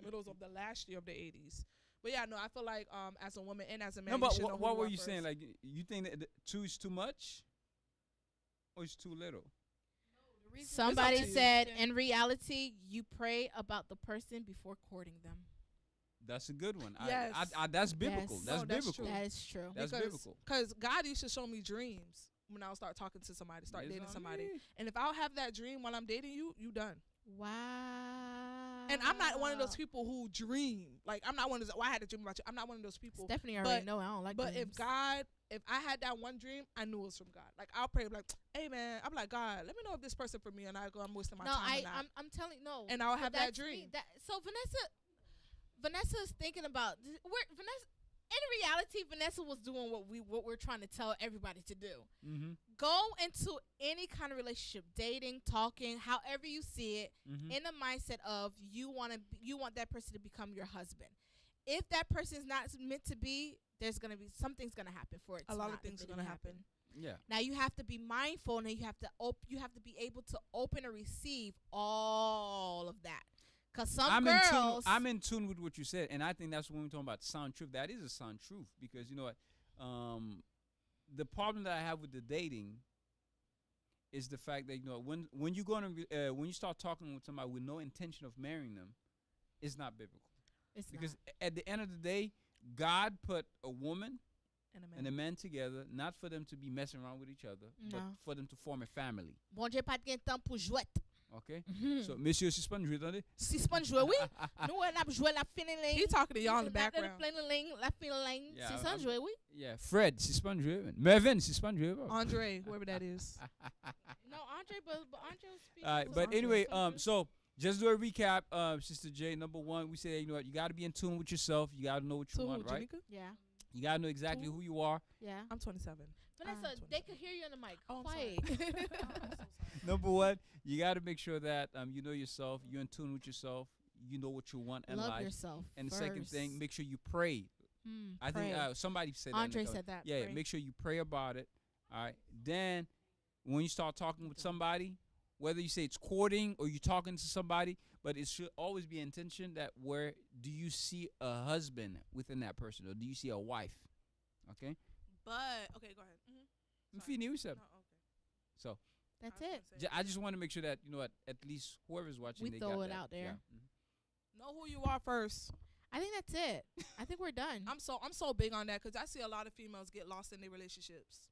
Middles of the last year of the '80s. But yeah, no, I feel like as a woman and as a man, No, but you should know who what were are you first. saying? Like, you think that 2 is too much, or it's too little? The reason Somebody to you. said, in reality, you pray about the person before courting them. That's a good one. Yes. That's biblical. Yes. That's No, that's biblical. true. That is true. That's biblical. Because God used to show me dreams when I'll start talking to somebody, start It's dating on somebody. me. And if I'll have that dream while I'm dating you, you done. Wow. And I'm not one of those people who dream. Like, I'm not one of those, well, I had a dream about you. I'm not one of those people. Stephanie already know I don't like But dreams. if I had that one dream, I knew it was from God. Like, I'll pray, like, hey, man, I'm like, God, let me know if this person for me, and I go, I'm wasting my no, time or not. I'm telling no. And I'll but have that that's me. dream. So Vanessa's thinking about Vanessa. In reality, Vanessa was doing what we're trying to tell everybody to do. Mm-hmm. Go into any kind of relationship, dating, talking, however you see it, Mm-hmm. in the mindset of you want that person to become your husband. If that person is not meant to be, something's gonna happen for it. A lot of things are going to happen. Yeah. Now you have to be mindful, and you have to be able to open and receive all of that. Cause I'm in tune with what you said, and I think that's when we're talking about sound truth. That is a sound truth, because you know what, the problem that I have with the dating is the fact that, you know, when you go when you start talking with somebody with no intention of marrying them, it's not biblical. it's Because not. at the end of the day, God put a woman And and a man together, not for them to be messing around with each other, but No. for them to form a family. Bon Dieu pas de temps pour jouer. Okay? So, monsieur, si c'est pas une jouer, attendez. Si c'est pas jouer, oui. Nous on a joué la feeling. He talking to y'all in the background. La feeling. Yeah, Si c'est jouer, oui. Yeah, Fred, si c'est pas une jouer. Mervyn, si c'est pas une jouer. Andre, whoever that is. No, Andre, but Andre was speaking. All right, to but Andre. anyway, so just do a recap, Sister J. Number one, we say, you know what, you got to be in tune with yourself. You got to know what you So, want, right? Janika? Yeah, You got to know exactly Who? who you are. yeah. I'm 27. Vanessa, 20. they could hear you on the mic. Oh, I'm Quiet. sorry. Number one, you got to make sure that you know yourself. You're in tune with yourself. You know what you want in Love life. yourself. And the first. second thing, make sure you pray. I think Pray. somebody said that. in the Andre comment. said that. Yeah, pray. make sure you pray about it. All right. Then, when you start talking with somebody, whether you say it's courting or you're talking to somebody, but it should always be intention that where do you see a husband within that person, or do you see a wife? Okay. But, okay, go ahead. Mfini, we said. No, okay. So That's I was it. gonna say, I just want to make sure that, you know, at least whoever's watching, We they throw got it that. out there. Yeah. Mhm. know who you are first. I think that's it. I think we're done. I'm so big on that, because I see a lot of females get lost in their relationships,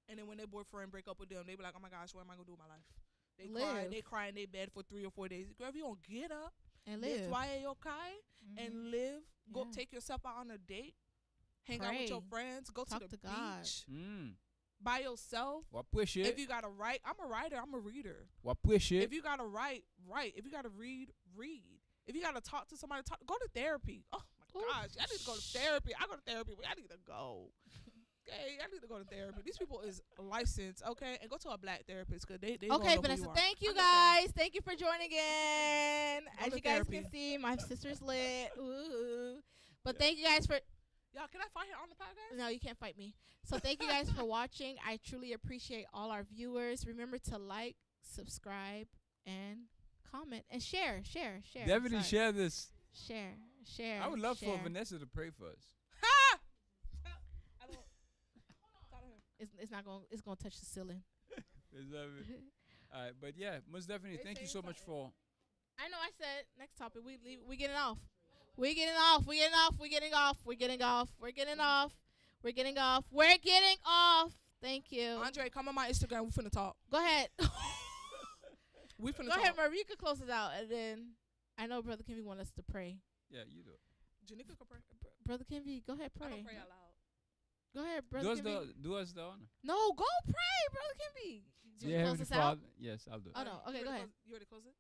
and then when their boyfriend break up with them, they be like, oh my gosh, what am I gonna do with my life? They cry in their bed for 3 or 4 days. Girl, if you don't get up, and that's live. why you okay, Mhm. and live, go Yeah. take yourself out on a date, hang out with your Pray. friends, go Talk to the to God. beach What by yourself. push If it? you gotta write, I'm a writer, I'm a reader. What push it? If you gotta write, write. If you gotta read, read. If you gotta talk to somebody, go to therapy. Oh my Ooh. gosh, I need to go to therapy. I go to therapy, but I need to go. Okay, I need to go to therapy. These people is licensed, okay, and go to a black therapist, because they gonna Okay, know who Vanessa, you are. thank you I'm just saying. guys. Thank you for joining in. Go As to you guys therapy. can see, my sister's lit. Ooh. But Yeah. thank you guys for. Y'all, can I find her on the podcast? No, you can't fight me. So thank you guys for watching. I truly appreciate all our viewers. Remember to like, subscribe, and comment and share. Definitely Sorry. share this. Share. I would love for share. Vanessa to pray for us. Ha! I don't. Talk to her. It's not going. It's going to touch the ceiling. Is that it? All right, but yeah, most definitely. They Thank you saying so much something. for. I know. I said next topic. We getting off. We're getting off. We're getting off. We're getting off. We're getting off. We're getting off. We're getting off. We're getting off. Thank you. Andre, come on my Instagram. We finna talk. Go ahead. We finna Go talk. ahead, Murray. You can close it out, and then I know Brother Kimby want us to pray. Yeah, you do it. Janika can pray. Brother Kimby, go ahead, I pray. don't pray out loud. Go ahead, Brother Kimby. Do us the honor. No, go pray, Brother Kimby. Do you Yeah, close Heavenly us out? Father. Yes, I'll do it. Oh no. Okay, go ahead. You already close it?